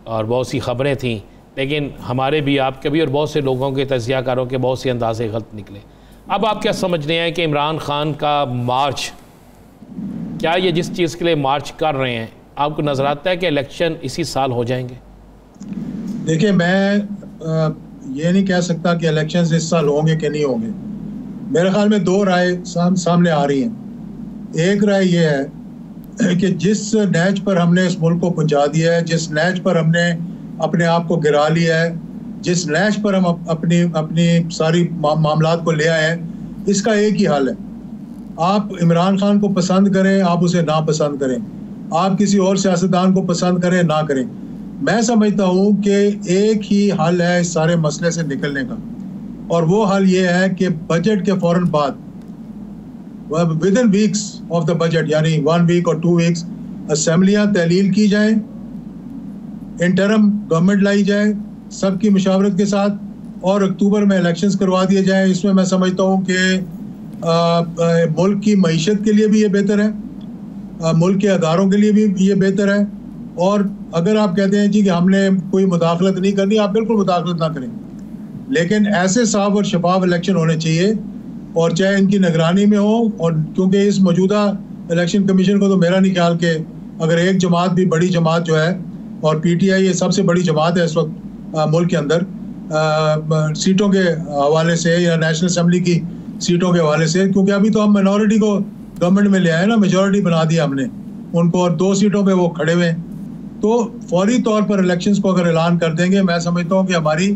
Speaker 2: और बहुत सी ख़बरें थीं, लेकिन हमारे भी, आपके भी और बहुत से लोगों के, तज़कियाकारों के बहुत से अंदाजे गलत निकले। अब आप क्या समझ रहे हैं कि इमरान खान का मार्च, क्या ये जिस चीज़ के लिए मार्च कर रहे हैं, आपको नज़र आता है कि इलेक्शन इसी साल हो जाएंगे?
Speaker 3: देखिए, मैं ये नहीं कह सकता कि इलेक्शन इस साल होंगे कि नहीं होंगे। मेरे ख्याल में दो राय सामने आ रही हैं। एक राय ये है कि जिस नहज पर हमने इस मुल्क को पहुंचा दिया है, जिस नहज पर हमने अपने आप को गिरा लिया है, जिस नहज पर हम अपनी सारी मामलात को ले आए हैं, इसका एक ही हाल है। आप इमरान खान को पसंद करें, आप उसे ना पसंद करें, आप किसी और सियासतदान को पसंद करें ना करें, मैं समझता हूँ कि एक ही हल है इस सारे मसले से निकलने का, और वो हल ये है कि बजट के फौरन बाद, with in weeks of the budget, यानी 1 वीक और 2 वीक्स, असेंबलियाँ तहलील की जाएं, इंटरम गवर्नमेंट लाई जाए सबकी मुशावरत के साथ, और अक्टूबर में इलेक्शंस करवा दिए जाएं। इसमें मैं समझता हूँ कि मुल्क की मईशत के लिए भी ये बेहतर है, मुल्क के अदारों के लिए भी ये बेहतर है। और अगर आप कहते हैं जी कि हमने कोई मुदाखलत नहीं करनी, आप बिल्कुल मुदाखलत ना करें, लेकिन ऐसे साफ और शफाफ इलेक्शन होने चाहिए, और चाहे इनकी निगरानी में हो। और क्योंकि इस मौजूदा इलेक्शन कमीशन को तो मेरा नहीं ख्याल कि अगर एक जमात भी, बड़ी जमात जो है, और PTI ये सबसे बड़ी जमात है इस वक्त मुल्क के अंदर, सीटों के हवाले से या नेशनल असेंबली की सीटों के हवाले से, क्योंकि अभी तो हम माइनॉरिटी को गवर्नमेंट में ले आए ना, मेजॉरिटी बना दिया हमने उनको, और 2 सीटों पे वो खड़े हुए। तो फौरी तौर पर इलेक्शंस को अगर ऐलान कर देंगे, मैं समझता हूँ कि हमारी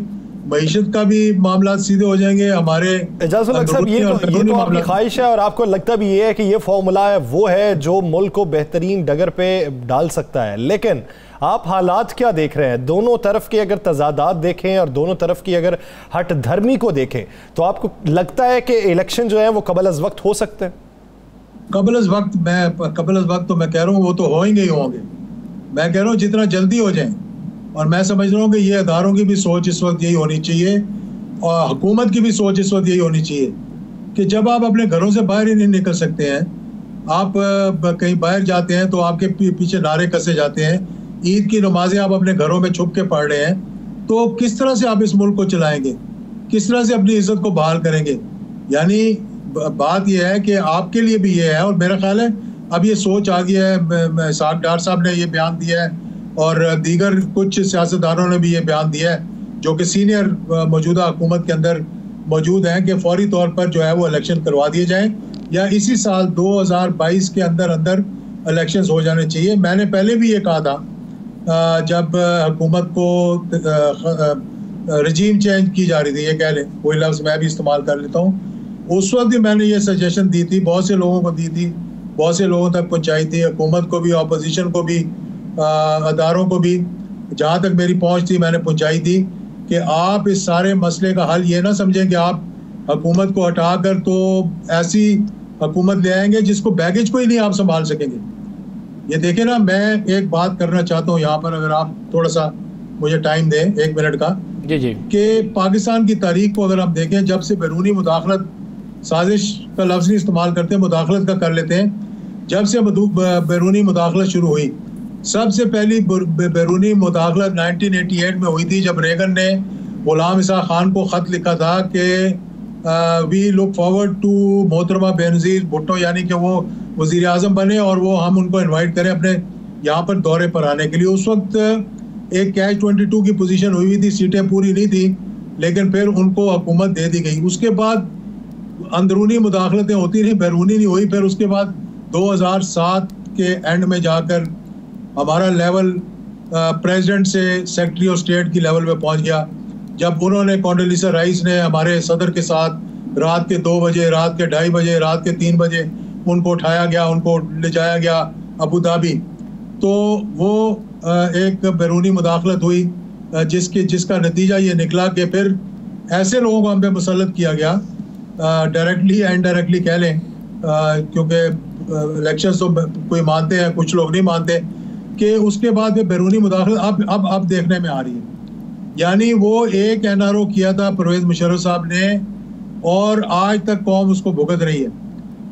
Speaker 3: मईशत का भी मामला सीधे हो जाएंगे। हमारे
Speaker 1: इजाज़ुल हक साहब, ये तो आपकी ख्वाहिश है और आपको लगता भी ये है कि ये फॉर्मूला है वो है जो मुल्क को बेहतरीन डगर पे डाल सकता है, लेकिन आप हालात क्या देख रहे हैं? दोनों तरफ के अगर तजादात देखें और दोनों तरफ की अगर हट धर्मी को देखें तो आपको लगता है कि इलेक्शन जो है वो कबल अज़ वक्त हो सकते हैं?
Speaker 3: कबल अज़ वक्त तो मैं कह रहा हूँ वो तो होंगे ही होंगे। मैं कह रहा हूँ जितना जल्दी हो जाए, और मैं समझ रहा हूँ कि ये अदारों की भी सोच इस वक्त यही होनी चाहिए और हुकूमत की भी सोच इस वक्त यही होनी चाहिए कि जब आप अपने घरों से बाहर ही नहीं निकल सकते हैं, आप कहीं बाहर जाते हैं तो आपके पीछे नारे कसे जाते हैं, ईद की नमाजें आप अपने घरों में छुप के पढ़ रहे हैं, तो किस तरह से आप इस मुल्क को चलाएंगे? किस तरह से अपनी इज्जत को बहाल करेंगे? यानी बात यह है कि आपके लिए भी ये है, और मेरा ख्याल है अब ये सोच आ गया है। साहब डार साहब ने ये बयान दिया है और दीगर कुछ सियासतदानों ने भी ये बयान दिया है जो कि सीनियर मौजूदा हुकूमत के अंदर मौजूद हैं कि फौरी तौर पर जो है वो इलेक्शन करवा दिए जाएं या इसी साल 2022 के अंदर अंदर इलेक्शंस हो जाने चाहिए। मैंने पहले भी ये कहा था जब हुकूमत को रजीम चेंज की जा रही थी, ये कह लें, कोई लफ्ज़ मैं भी इस्तेमाल कर लेता हूँ, उस वक्त भी मैंने ये सजेशन दी थी, बहुत से लोगों को दी थी, बहुत से लोगों तक पहुँचाई थी, हुकूमत को भी, अपोजिशन को भी, अदारों को भी, जहाँ तक मेरी पहुँच थी मैंने पहुँचाई थी कि आप इस सारे मसले का हल ये ना समझें कि आप हुकूमत को हटाकर तो ऐसी हुकूमत ले आएंगे जिसको बैगेज को ही नहीं आप संभाल सकेंगे। ये देखें ना, मैं एक बात करना चाहता हूँ यहाँ पर, अगर आप थोड़ा सा मुझे टाइम दें 1 मिनट का,
Speaker 2: जी
Speaker 3: कि पाकिस्तान की तारीख को अगर हम देखें, जब से बैरूनी मुदाखलत, साजिश का लफ्ज़ नहीं इस्तेमाल करते, मुदाखलत का कर लेते हैं, जब से बैरूनी मुदाखलत शुरू हुई, सबसे पहली बैरूनी मुदाखलत 1988 में हुई थी जब रेगन ने गुलाम इसहाक खान को ख़त लिखा था कि वी लुक फॉरवर्ड टू मोहतरमा बेनज़ीर भुट्टो, यानी कि वो वज़ीर आज़म बने और वो हम उनको इनवाइट करें अपने यहाँ पर दौरे पर आने के लिए। उस वक्त एक कैच 22 की पोजीशन हुई थी, सीटें पूरी नहीं थी, लेकिन फिर उनको हुकूमत दे दी गई। उसके बाद अंदरूनी मुदाखलतें होती रही, बैरूनी नहीं हुई। फिर उसके बाद 2007 के एंड में जाकर हमारा लेवल प्रेसिडेंट से सेक्रेटरी ऑफ स्टेट की लेवल पे पहुंच गया, जब उन्होंने कॉन्डोलीसा राइस ने हमारे सदर के साथ रात के 2 बजे, रात के 2:30 बजे, रात के 3 बजे उनको उठाया गया, उनको ले जाया गया अबू धाबी। तो वो एक बैरूनी मुदाखलत हुई जिसका नतीजा ये निकला कि फिर ऐसे लोगों को हम पे मुसल्लत किया गया, डायरेक्टली या इनडायरेक्टली कह लें, क्योंकि इलेक्शंस तो कोई मानते हैं, कुछ लोग नहीं मानते, कि उसके बाद बैरूनी मुदाखलत अब देखने में आ रही है। यानी वो एक एनआरओ किया था परवेज मुशर्रफ साहब ने और आज तक कौम उसको भुगत रही है।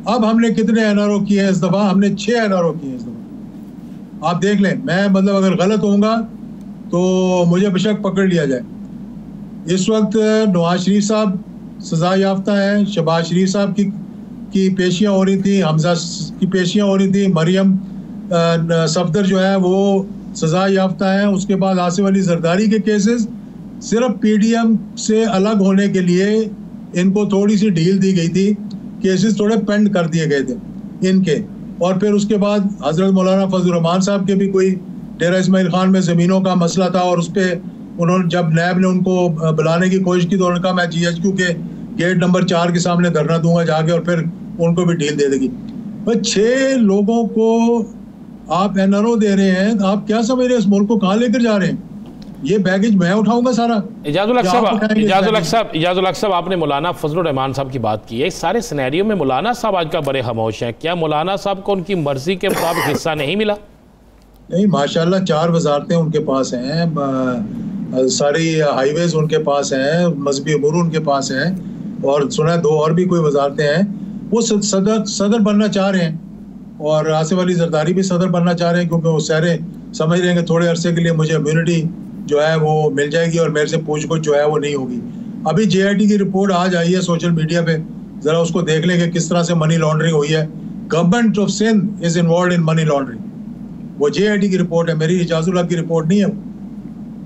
Speaker 3: अब हमने कितने एनआरओ किए हैं इस दफ़ा? हमने 6 एनआरओ किए हैं इस दफ़ा। आप देख लें, मैं मतलब अगर गलत होऊंगा तो मुझे बेशक पकड़ लिया जाए। इस वक्त नवाज शरीफ साहब सजा याफ्ता है, शहबाज शरीफ साहब की पेशियाँ हो रही थी, हमजा की पेशियाँ हो रही थी, मरियम सफदर जो है वो सजा याफ्ता है। उसके बाद आसिफ अली जरदारी के केसेस सिर्फ पीडीएम से अलग होने के लिए इनको थोड़ी सी ढील दी गई थी, केसेस थोड़े पेंड कर दिए गए थे इनके। और फिर उसके बाद हजरत मौलाना फजल रहमान साहब के भी कोई डेरा इस्माइल खान में ज़मीनों का मसला था और उस पर उन्होंने, जब नैब ने उनको बुलाने की कोशिश की तो उन्होंने कहा मैं GHQ के गेट नंबर 4 के सामने धरना दूंगा जाके, और फिर उनको भी ढील दे देगी। भाई 6 लोगों को आप एनआरओ दे रहे हैं, आप क्या समझ रहे हैं इस मुल्क को कहाँ लेकर जा रहे हैं? ये बैगेज मैं उठाऊंगा सारा।
Speaker 2: इजाजुल हक साहब, आपने मौलाना फजलुर रहमान साहब की बात की है। इस सारे सिनेरियो में मौलाना साहब आज का बड़े खामोश हैं। क्या मौलाना साहब को उनकी मर्जी के मुताबिक हिस्सा नहीं मिला? नहीं,
Speaker 3: माशाल्लाह 4 वजारतें उनके पास हैं, सारी हाईवेज उनके पास हैं, मजहबी अमूर उनके पास हैं, और सुना 2 और भी कोई वजारतें हैं। वो सदर बनना चाह रहे हैं और आसिफ अली जरदारी भी सदर बनना चाह रहे हैं, क्योंकि वो सारे समझ रहे हैं कि थोड़े अरसे के लिए मुझे इम्यूनिटी जो है वो मिल जाएगी और मेरे से पूछ-गुछ जो है वो नहीं होगी। अभी JIT की रिपोर्ट आज आई है सोशल मीडिया पे, ज़रा उसको देख लें कि किस तरह से मनी लॉन्ड्रिंग हुई है। Government of Sindh is involve in money laundering, वो JIT की रिपोर्ट है, मेरी इजाजुल हक की रिपोर्ट नहीं है।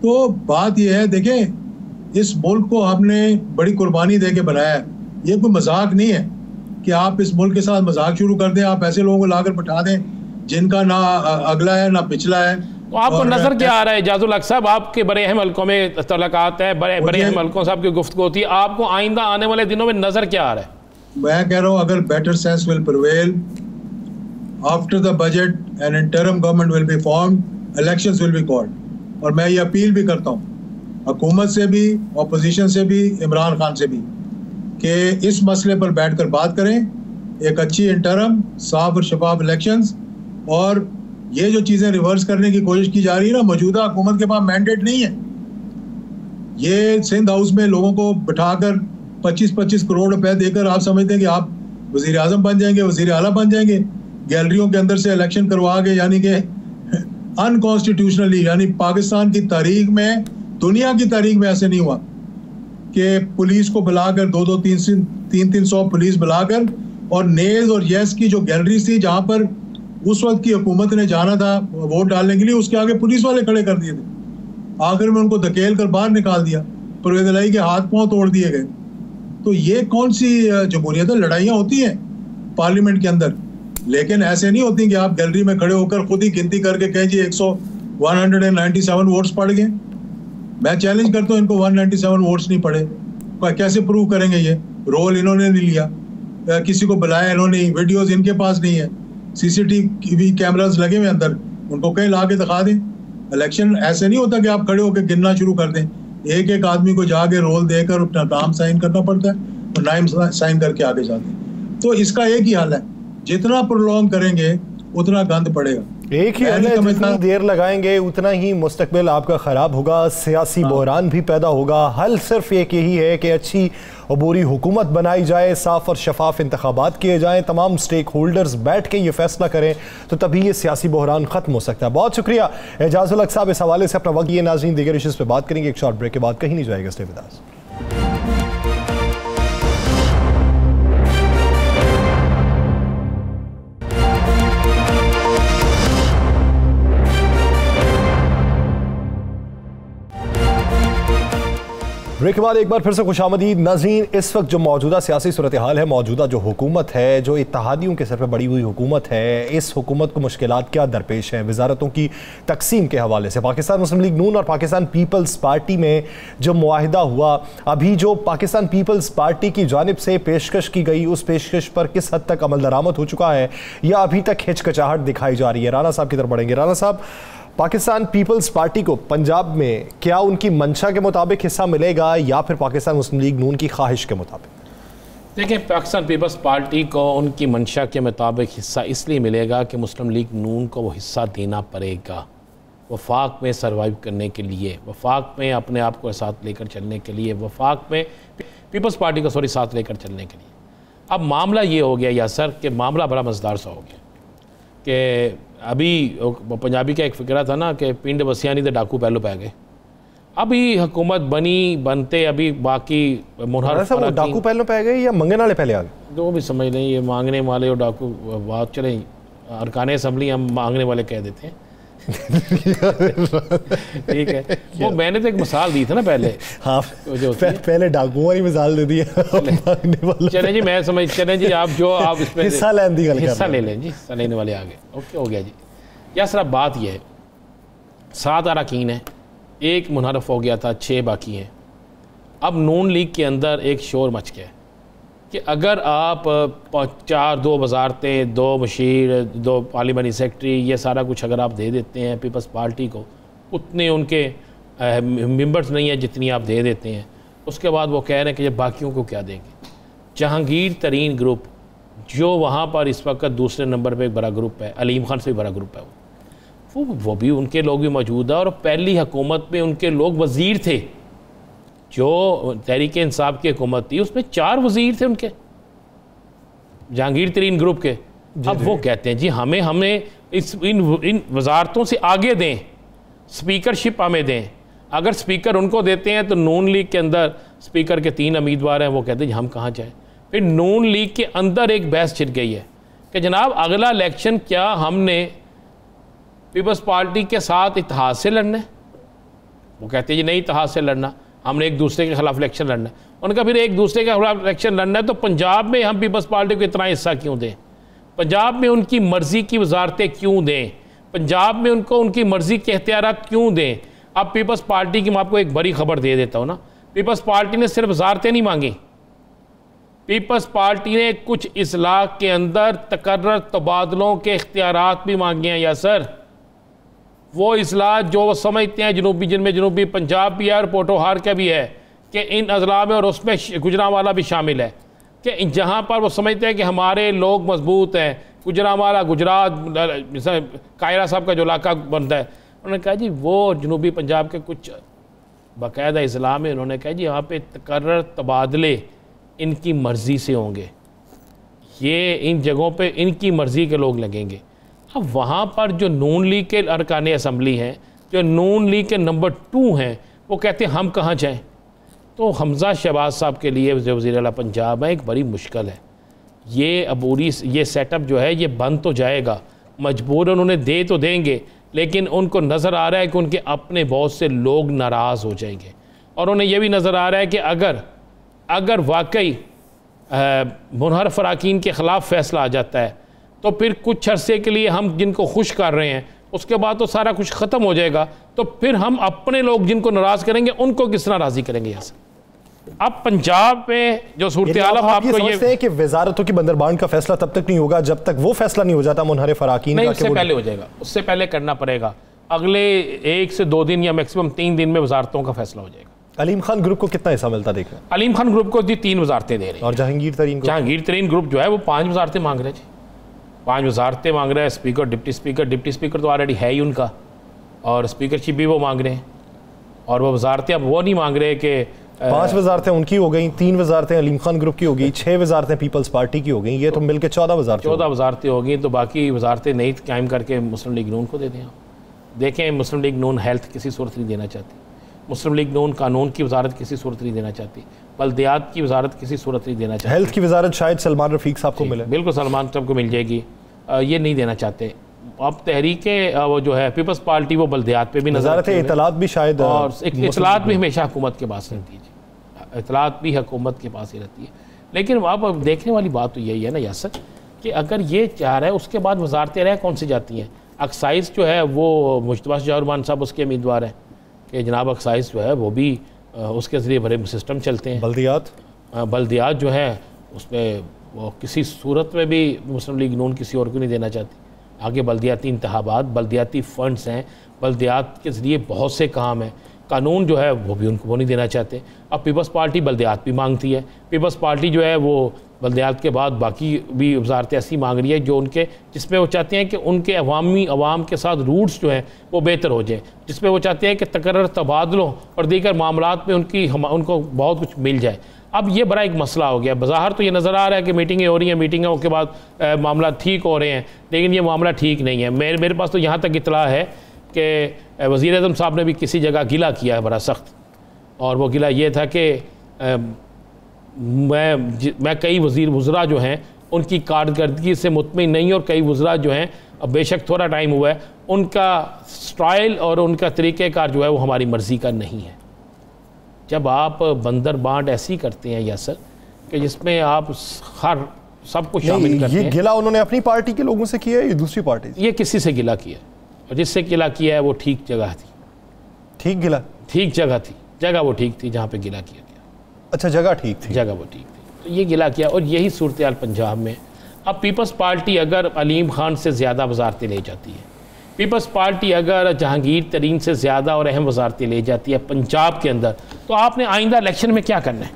Speaker 3: तो बात यह है, देखें इस मुल्क को हमने बड़ी कुर्बानी दे के बनाया है, ये कोई मजाक नहीं है कि आप इस मुल्क के साथ मजाक शुरू कर दें, आप ऐसे लोगों को लाकर बैठा दें जिनका ना अगला है ना पिछला है।
Speaker 2: तो आपको नजर क्या आ रहा है इजाजुल हक साहब? आपके बड़े अहम हल्कों में तलकात है, बड़े अहम हल्कों साहब की गुफ्तगू होती है, आपको आइंदा आने वाले दिनों में नजर क्या आ रहा है?
Speaker 3: मैं कह रहा हूँ अगर better sense will prevail after the budget N interim government will be formed elections will be called. और मैं ये अपील भी करता हूँ हुकूमत से भी, अपोजिशन से भी, इमरान खान से भी, कि इस मसले पर बैठकर बात करें, एक अच्छी इंटरम, साफ और शफाफ इलेक्शंस। और ये जो चीज़ें रिवर्स करने की कोशिश की जा रही है ना, मौजूदा हुकूमत के पास मैंडेट नहीं है। ये सिंध हाउस में लोगों को बिठाकर 25-25 करोड़ रुपए देकर आप समझते हैं कि आप वजीर आजम बन जाएंगे, वजीर आला बन जाएंगे, गैलरियों के अंदर से इलेक्शन करवा के, यानी कि अनकॉन्स्टिट्यूशनली। यानी पाकिस्तान की तारीख में, दुनिया की तारीख में ऐसे नहीं हुआ कि पुलिस को बुलाकर 200, 300 पुलिस बुलाकर, और नेज और येस की जो गैलरीज थी जहां पर उस वक्त की हुकूमत ने जाना था वोट डालने के लिए, उसके आगे पुलिस वाले खड़े कर दिए थे। आखिर में उनको धकेल कर बाहर निकाल दिया, परवेज इलाही के हाथ पांव तोड़ दिए गए। तो ये कौन सी जमहूरियत है? लड़ाइयाँ होती हैं पार्लियामेंट के अंदर, लेकिन ऐसे नहीं होती कि आप गैलरी में खड़े होकर खुद ही गिनती करके कहें जी 197 वोट्स पड़ गए। मैं चैलेंज करता हूँ, इनको 197 वोट्स नहीं पड़े, कैसे प्रूव करेंगे? ये रोल इन्होंने नहीं लिया, किसी को बुलाया इन्होंने, वीडियोस इनके पास नहीं है, सीसीटीवी कैमरास लगे हुए अंदर, उनको कहीं ला के दिखा दें। इलेक्शन ऐसे नहीं होता कि आप खड़े होकर गिनना शुरू कर दें। एक एक आदमी को जाके रोल देकर अपना नाम साइन करना पड़ता है और नाम साइन करके आगे जाते हैं। तो इसका एक ही हाल है, जितना प्रोलॉन्ग करेंगे उतना गंद पड़ेगा।
Speaker 1: एक ही हल है, जितनी देर लगाएंगे उतना ही मुस्तकबिल आपका ख़राब होगा, सियासी बहरान भी पैदा होगा। हल सिर्फ एक यही है कि अच्छी अबूरी हुकूमत बनाई जाए, साफ और शफाफ इंतखाबात किए जाएं, तमाम स्टेक होल्डर्स बैठ के ये फैसला करें, तो तभी ये सियासी बहरान ख़त्म हो सकता है। बहुत शुक्रिया एजाजुल हक साहब, इस हवाले से अपना वक्त दिए। नाज़रीन, दीगर इश्यूज़ पर बात करेंगे एक शॉर्ट ब्रेक के बाद, कहीं नहीं जाएगा। Stay with us. ब्रेक के बाद एक बार फिर से खुशामदीद नाज़रीन। इस वक्त जो मौजूदा सियासी सूरत हाल है, मौजूदा जो हुकूमत है, जो इत्तेहादियों के सर पर बड़ी हुई हुकूमत है, इस हुकूमत को मुश्किलात क्या दरपेश हैं? वजारतों की तकसीम के हवाले से पाकिस्तान मुस्लिम लीग नून और पाकिस्तान पीपल्स पार्टी में जो मुआहिदा हुआ, अभी जो पाकिस्तान पीपल्स पार्टी की जानिब से पेशकश की गई, उस पेशकश पर किस हद तक अमल दरामद हो चुका है या अभी तक हिचकिचाहट दिखाई जा रही है? राना साहब की तरफ बढ़ेंगे। राना साहब, पाकिस्तान पीपल्स पार्टी को पंजाब में क्या उनकी मंशा के मुताबिक हिस्सा मिलेगा या फिर पाकिस्तान मुस्लिम लीग नून की ख्वाहिश के मुताबिक?
Speaker 2: देखिए, पाकिस्तान पीपल्स पार्टी को उनकी मंशा के मुताबिक हिस्सा इसलिए मिलेगा कि मुस्लिम लीग नून को वो हिस्सा देना पड़ेगा वफाक में सर्वाइव करने के लिए, वफाक में अपने आप को साथ लेकर चलने के लिए, वफाक में पीपल्स पार्टी को साथ लेकर चलने के लिए। अब मामला ये हो गया यासर कि मामला बड़ा मज़ेदार सा हो गया कि अभी पंजाबी का एक फ़िक्रा था ना कि पिंड बसिया नहीं तो डाकू पहलो पै गए। अभी हुकूमत बनते अभी बाकी
Speaker 1: डाकू पहले पै गए या मंगने वाले पहले आ गए,
Speaker 2: दो भी समझ लें। ये मांगने वाले और डाकू बात चले, अरकान असम्बली हम मांगने वाले कह देते हैं। ठीक है, वो मैंने तो एक मिसाल दी थी ना पहले। हाँ, जो
Speaker 1: पहले डाकुओं वाली मिसाल दे दी है।
Speaker 2: चले जी, मैं समझ, चले जी, आप जो आप इसमें
Speaker 1: हिस्सा
Speaker 2: ले लें जी, हिस्सा लेने वाले आगे। ओके, हो गया जी। या सर अब बात यह है, 7 अरकान है, एक मुनहरफ हो गया था, 6 बाकी हैं। अब नून लीग के अंदर एक शोर मच गया कि अगर आप 2 वजारतें, 2 मशीर, 2 पार्लियामानी सेक्रेटरी, ये सारा कुछ अगर आप दे देते हैं पीपल्स पार्टी को, उतने उनके मेंबर्स नहीं है जितनी आप दे देते हैं, उसके बाद वो कह रहे हैं कि जब बाकियों को क्या देंगे। जहांगीर तरीन ग्रुप जो वहाँ पर इस वक्त दूसरे नंबर पे एक बड़ा ग्रुप है, अलीम खान से भी बड़ा ग्रुप है, वो भी उनके लोग भी मौजूद है। और पहली हुकूमत में उनके लोग वज़ीर थे, जो तहरीक इंसाफ की हुकूमत थी उसमें 4 वज़ीर थे उनके, जहांगीर तरीन ग्रुप के। अब वो कहते हैं जी हमें इन वजारतों से आगे दें, स्पीकरशिप हमें दें। अगर स्पीकर उनको देते हैं तो नून लीग के अंदर स्पीकर के 3 उम्मीदवार हैं, वो कहते हैं जी हम कहाँ जाएँ। फिर नून लीग के अंदर एक बहस छिड़ गई है कि जनाब अगला इलेक्शन क्या हमने पीपल्स पार्टी के साथ इत्तेहाद से लड़ना है? वो कहते हैं जी नहीं, इत्तेहाद से लड़ना, हमने एक दूसरे के खिलाफ इलेक्शन लड़ना है। उनका फिर एक दूसरे के खिलाफ इलेक्शन लड़ना है तो पंजाब में हम पीपल्स पार्टी को इतना हिस्सा क्यों दें? पंजाब में उनकी मर्ज़ी की वजारतें क्यों दें? पंजाब में उनको उनकी मर्ज़ी के इख्तियारात क्यों दें? अब पीपल्स पार्टी की मैं आपको एक बड़ी खबर दे देता हूँ ना, पीपल्स पार्टी ने सिर्फ वजारतें नहीं मांगी, पीपल्स पार्टी ने कुछ इस्लाह के अंदर तकर्रर तबादलों के इख्तियारात भी मांगे हैं। या सर, वो इस्लाह जो वो समझते हैं जिनमें जनूबी पंजाब भी है और पोठोहार का भी है कि इन अजला में, और उसमें गुजरांवाला भी शामिल है, कि जहाँ पर वो समझते हैं कि हमारे लोग मजबूत हैं, गुजरांवाला, गुजरात, कायरा साहब का जो इलाका बनता है, उन्होंने कहा जी वो जनूबी पंजाब के कुछ बाकायदा इस्लाम में उन्होंने कहा जी यहाँ पे तकर्रर तबादले इनकी मर्ज़ी से होंगे, ये इन जगहों पे इनकी मर्ज़ी के लोग लगेंगे। अब वहाँ पर जो नून लीग के अरकान असम्बली हैं, जो नून लीग के नंबर 2 हैं, वो कहते हैं हम कहाँ जाएँ। तो हमज़ा शहबाज साहब के लिए जो वज़ीर आला पंजाब है एक बड़ी मुश्किल है। ये अबूरी ये सेटअप जो है ये बंद तो जाएगा, मजबूर उन्होंने दे तो देंगे, लेकिन उनको नज़र आ रहा है कि उनके अपने बहुत से लोग नाराज़ हो जाएंगे, और उन्हें यह भी नज़र आ रहा है कि अगर वाकई मुनहरफ अरकान के ख़िलाफ़ फ़ैसला आ जाता है तो फिर कुछ अरसे के लिए हम जिनको खुश कर रहे हैं उसके बाद तो सारा कुछ ख़त्म हो जाएगा, तो फिर हम अपने लोग जिनको नाराज़ करेंगे उनको किस तरह राज़ी करेंगे। यहाँ से अब पंजाब में जो सूरत हाल आपको ये
Speaker 1: कि वजारतों की बंदरबांट का फैसला तब तक नहीं होगा जब तक वो फैसला नहीं हो जाता मुनहरिफ अरकान का,
Speaker 2: उससे पहले हो जाएगा, उससे पहले करना पड़ेगा। अगले 1 से 2 दिन या मैक्सिमम 3 दिन में वजारतों का फैसला हो जाएगा।
Speaker 1: अलीम खान ग्रुप को कितना हिस्सा मिलता देख रहे हैं?
Speaker 2: अलीम खान ग्रुप को 3 वजारतें दे रहे हैं,
Speaker 1: और जहांगीर तरीन
Speaker 2: ग्रुप जो है वो 5 वजारतें मांग रहे हैं। 5 वजारतें मांग रहे हैं। स्पीकर, डिप्टी स्पीकर तो ऑलरेडी है ही उनका, और स्पीकरशिप भी वो मांग रहे हैं, और वो वजारतें अब वो नहीं मांग रहे कि
Speaker 1: 5 वजारतें उनकी हो गई, 3 वजारतें अलीम खान ग्रुप की हो गई, 6 वजारतें पीपल्स पार्टी की हो गई, ये तो मिलकर 14
Speaker 2: वजारतें हो गई। तो बाकी वजारतें नहीं कायम करके मुस्लिम लीग नून को दे दें। देखें, मुस्लिम लीग नून हेल्थ किसी सूरत नहीं देना चाहती, मुस्लिम लीग नून कानून की वजारत किसी सूरत नहीं देना चाहती, बल्दियात की वजारत किसी सूरत नहीं देना चाहती।
Speaker 1: हेल्थ की वजारत शायद सलमान रफीक साहब को मिले,
Speaker 2: बिल्कुल सलमान साहब को मिल जाएगी, ये नहीं देना चाहते। अब तहरीक वो जो है पीपल्स पार्टी वो बल्दियात पे भी नजर,
Speaker 1: इतलात भी शायद,
Speaker 2: और इतलात भी हमेशा हुकूमत के पास रहती है, इतलात भी हुकूमत के पास ही रहती है। लेकिन अब देखने वाली बात तो यही है ना यासर, कि अगर ये चाह रहा है उसके बाद वजारतें रह कौन सी जाती हैं। एक्साइज जो है वो मुश्तबा शुजाउर साहब उसके उम्मीदवार हैं कि जनाब एक्साइज जो है वो भी उसके ज़रिए बड़े सिस्टम चलते हैं। बल्दियात जो है उसमें वो किसी सूरत में भी मुस्लिम लीग नून किसी और को नहीं देना चाहती। आगे बल्दियाती इंतखाबात, बल्दियाती फ़ंड्स हैं, बल्दियात के ज़रिए बहुत से काम हैं, कानून जो है वो भी उनको वो नहीं देना चाहते। अब पीपल्स पार्टी बल्दियात भी मांगती है, पीपल्स पार्टी जो है वो बल्दियात के बाद बाकी भी वजारतें ऐसी मांग रही है जो उनके, जिसमें वो चाहते हैं कि उनके अवाम के साथ रूट्स जो हैं वो बेहतर हो जाए, जिसमें वो चाहते हैं कि तकर्रर तबादलों और दीगर मामलात में उनको बहुत कुछ मिल जाए। अब ये बड़ा एक मसला हो गया। बज़ाहिर तो ये नज़र आ रहा है कि मीटिंगें हो रही हैं, मीटिंगों के बाद मामला ठीक हो रहे हैं, लेकिन ये मामला ठीक नहीं है। मेरे पास तो यहाँ तक इत्तला है कि वज़ीर आज़म साहब ने भी किसी जगह गिला किया है बड़ा सख्त, और वो गिला ये था कि मैं कई वज़रा जो हैं उनकी कारकर्दगी से मुतमिन नहीं, और कई वज़रा जो हैं अब बेशक थोड़ा टाइम हुआ है, उनका स्टाइल और उनका तरीक़ेकार जो है वो हमारी मर्ज़ी का नहीं है। जब आप बंदर बांट ऐसी करते हैं यासर कि जिसमें आप हर सब कुछ शामिल करते हैं।
Speaker 1: ये गिला उन्होंने अपनी पार्टी के लोगों से किया है, ये दूसरी पार्टी से?
Speaker 2: ये किसी से गिला किया, और जिससे गिला किया है वो ठीक जगह थी, ठीक जगह थी, जगह वो ठीक थी जहाँ पे गिला किया गया।
Speaker 1: अच्छा, जगह ठीक थी,
Speaker 2: जगह वो ठीक थी, तो ये गिला किया। और यही सूरत हाल पंजाब में। अब पीपल्स पार्टी अगर अलीम खान से ज़्यादा वजारतें ले जाती है, पीपल्स पार्टी अगर जहांगीर तरीन से ज़्यादा और अहम वजारतें ले जाती है पंजाब के अंदर, तो आपने आइंदा इलेक्शन में क्या करना है?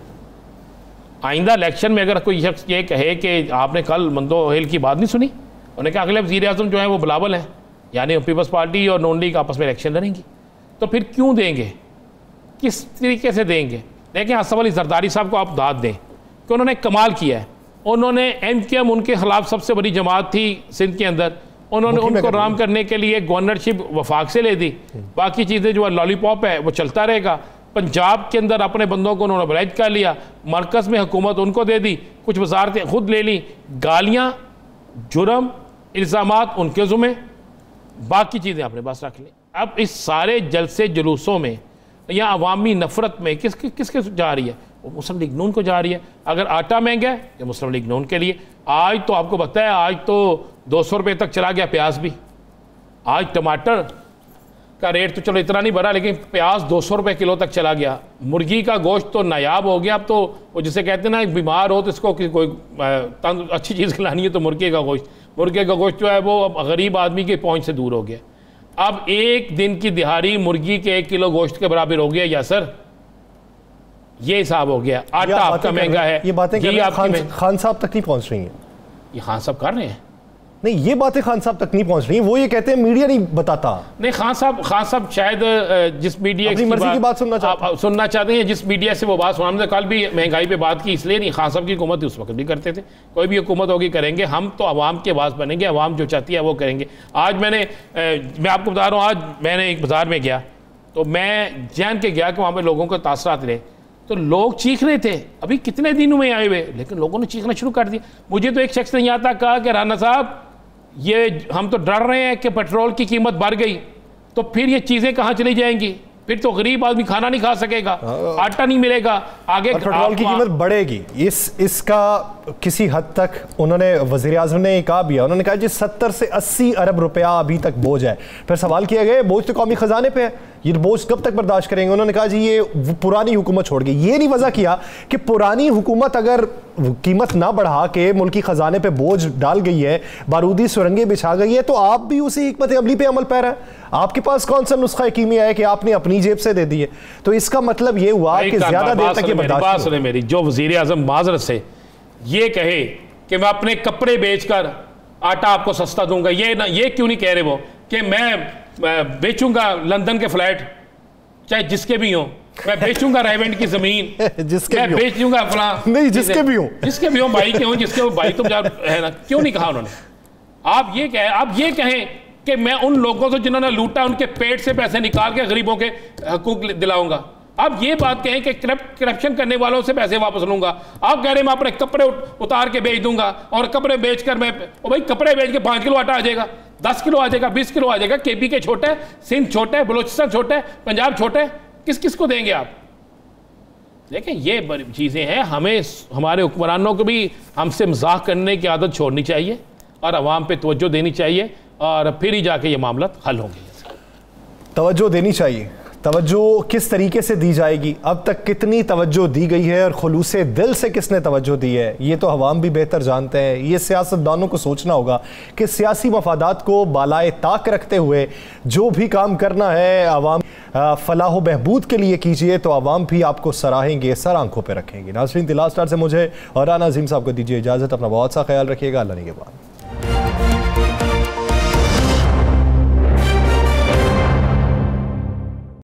Speaker 2: आइंदा इलेक्शन में अगर कोई शख्स ये कहे कि आपने कल मंदोहिल की बात नहीं सुनी, उन्होंने कहा अगले वज़ीर आज़म जो है वो बिलावल है, यानी पीपल्स पार्टी और नून लीग आपस में इलेक्शन लड़ेंगी, तो फिर क्यों देंगे, किस तरीके से देंगे? लेकिन असफ अली जरदारी साहब को आप दाद दें कि उन्होंने कमाल किया है। उन्होंने MKM उनके खिलाफ सबसे बड़ी जमात थी सिंध के अंदर, उन्होंने उनको राम करने के लिए गवर्नरशिप वफाक से ले दी, बाकी चीज़ें जो लॉलीपॉप है वो चलता रहेगा। पंजाब के अंदर अपने बंदों को उन्होंने बलैज कर लिया, मरकज़ में हुकूमत उनको दे दी, कुछ वजारतें खुद ले ली, गालियाँ, जुर्म, इल्ज़ामात उनके ज़ुम्मे, बाकी चीज़ें अपने पास रख लें। अब इस सारे जलसे जुलूसों में या अवामी नफरत में किसके जा रही है? वो मुस्लिम लीग नून को जा रही है। अगर आटा महंगा है या मुस्लिम लीग नून के लिए। आज तो आपको पता है, आज तो 200 रुपये तक चला गया प्याज भी। आज टमाटर का रेट तो चलो इतना नहीं बढ़ा, लेकिन प्याज 200 रुपये किलो तक चला गया। मुर्गी का गोश्त तो नायाब हो गया। अब तो वो जिसे कहते हैं ना, बीमार हो तो इसको कोई अच्छी चीज़ खिलानी है तो मुर्गे का गोश्त जो है वो अब गरीब आदमी के पहुँच से दूर हो गया। अब एक दिन की दिहाड़ी मुर्गी के 1 किलो गोश्त के बराबर हो गया यासर, ये हिसाब हो गया। आटा आपका महंगा है,
Speaker 1: ये बातें खान साहब तक नहीं पहुंच रही हैं।
Speaker 2: ये खान साहब कर रहे हैं,
Speaker 1: नहीं ये बातें खान साहब तक नहीं पहुंच रही, वो ये कहते हैं मीडिया नहीं बताता।
Speaker 2: नहीं, खान साहब शायद जिस मीडिया
Speaker 1: की बात सुनना
Speaker 2: चाहते हैं, जिस मीडिया से वो बात सुना। हमने कल भी महंगाई पे बात की, इसलिए नहीं, खान साहब की हुकूमत उस वक्त भी करते थे। कोई भी हुकूमत होगी करेंगे, हम तो आवाम की आवाज़ बनेंगे, आवाम जो चाहती है वो करेंगे। आज मैं आपको बता रहा हूँ, आज मैंने एक बाज़ार में गया तो मैं जान के गया कि वहाँ पर लोगों को तासरात रहे, तो लोग चीख रहे थे, अभी कितने दिनों में आए हुए, लेकिन लोगों ने चीखना शुरू कर दिया। मुझे तो एक शख्स ने यहाँ तक कहा कि राना साहब ये हम तो डर रहे हैं कि पेट्रोल की कीमत बढ़ गई तो फिर ये चीज़ें कहाँ चली जाएंगी, फिर तो गरीब आदमी खाना नहीं खा सकेगा, आटा नहीं मिलेगा, आगे
Speaker 1: पेट्रोल की कीमत बढ़ेगी। इसका किसी हद तक उन्होंने, वज़ीर आज़म ने कहा भी है, उन्होंने कहा जी 70 से 80 अरब रुपया अभी तक बोझ है। फिर सवाल किया गया बोझ तो कौमी खजाने पे है, ये बोझ कब तक बर्दाश्त करेंगे। उन्होंने कहा जी ये पुरानी हुकूमत छोड़ गई। ये नहीं वजह किया कि पुरानी हुकूमत अगर कीमत ना बढ़ा के मुल्की खजाने पे बोझ डाल गई है, बारूदी सुरंगें बिछा गई है, तो आप भी उसी हिकमत अमली पे अमल पैरा है। आपके पास कौन सा नुस्खा कीमिया है कि आपने अपनी जेब से दे दी है। तो इसका मतलब ये हुआ कि ज्यादा देर तक ये बर्दाश्त नहीं।
Speaker 2: मेरी जो वज़ीर आज़म माजरत से ये कहे कि मैं अपने कपड़े बेचकर आटा आपको सस्ता दूंगा, ये क्यों नहीं कह रहे वो कि मैं बेचूंगा लंदन के फ्लैट चाहे जिसके भी हों, मैं बेचूंगा रायवेंड की जमीन मैं बेचूंगा फलां,
Speaker 1: नहीं जिसके भी
Speaker 2: हों भाई के हों, जिसके भाई तुम है ना, क्यों नहीं कहा उन्होंने। आप ये कहें कि मैं उन लोगों से जिन्होंने लूटा उनके पेट से पैसे निकाल के गरीबों के हकूक दिलाऊंगा। आप ये बात कहें कि करप्शन करने वालों से पैसे वापस लूंगा। आप कह रहे मैं अपने कपड़े उतार के बेच दूंगा, और कपड़े बेचकर मैं भाई कपड़े बेच के 5 किलो आटा आ जाएगा, 10 किलो आ जाएगा, 20 किलो आ जाएगा। केपी के छोटा है, सिंध छोटा है, बलूचिस्तान छोटा है, पंजाब छोटा है, किस को देंगे आप। देखिए ये बड़ी चीज़ें हैं, हमें हमारे हुक्मरानों को भी हमसे मजाक करने की आदत छोड़नी चाहिए और आवाम पे तवज्जो देनी चाहिए, और फिर ही जाके ये मामला हल होंगे।
Speaker 1: तवज्जो देनी चाहिए, तवज्जो किस तरीके से दी जाएगी, अब तक कितनी तवज्जो दी गई है और खुलूसे दिल से किसने तवज्जो दी है, ये तो अवाम भी बेहतर जानते हैं। ये सियासतदानों को सोचना होगा कि सियासी मफादात को बालाए ताक रखते हुए जो भी काम करना है अवाम फलाह बहबूद के लिए कीजिए, तो अवाम भी आपको सराहेंगे, सर आंखों पर रखेंगे। नाज़रीन, द लास्ट स्टार से मुझे और राना अज़ीम साहब को दीजिए इजाज़त। अपना बहुत सा ख्याल रखिएगा। अल्लाह ने के बाद।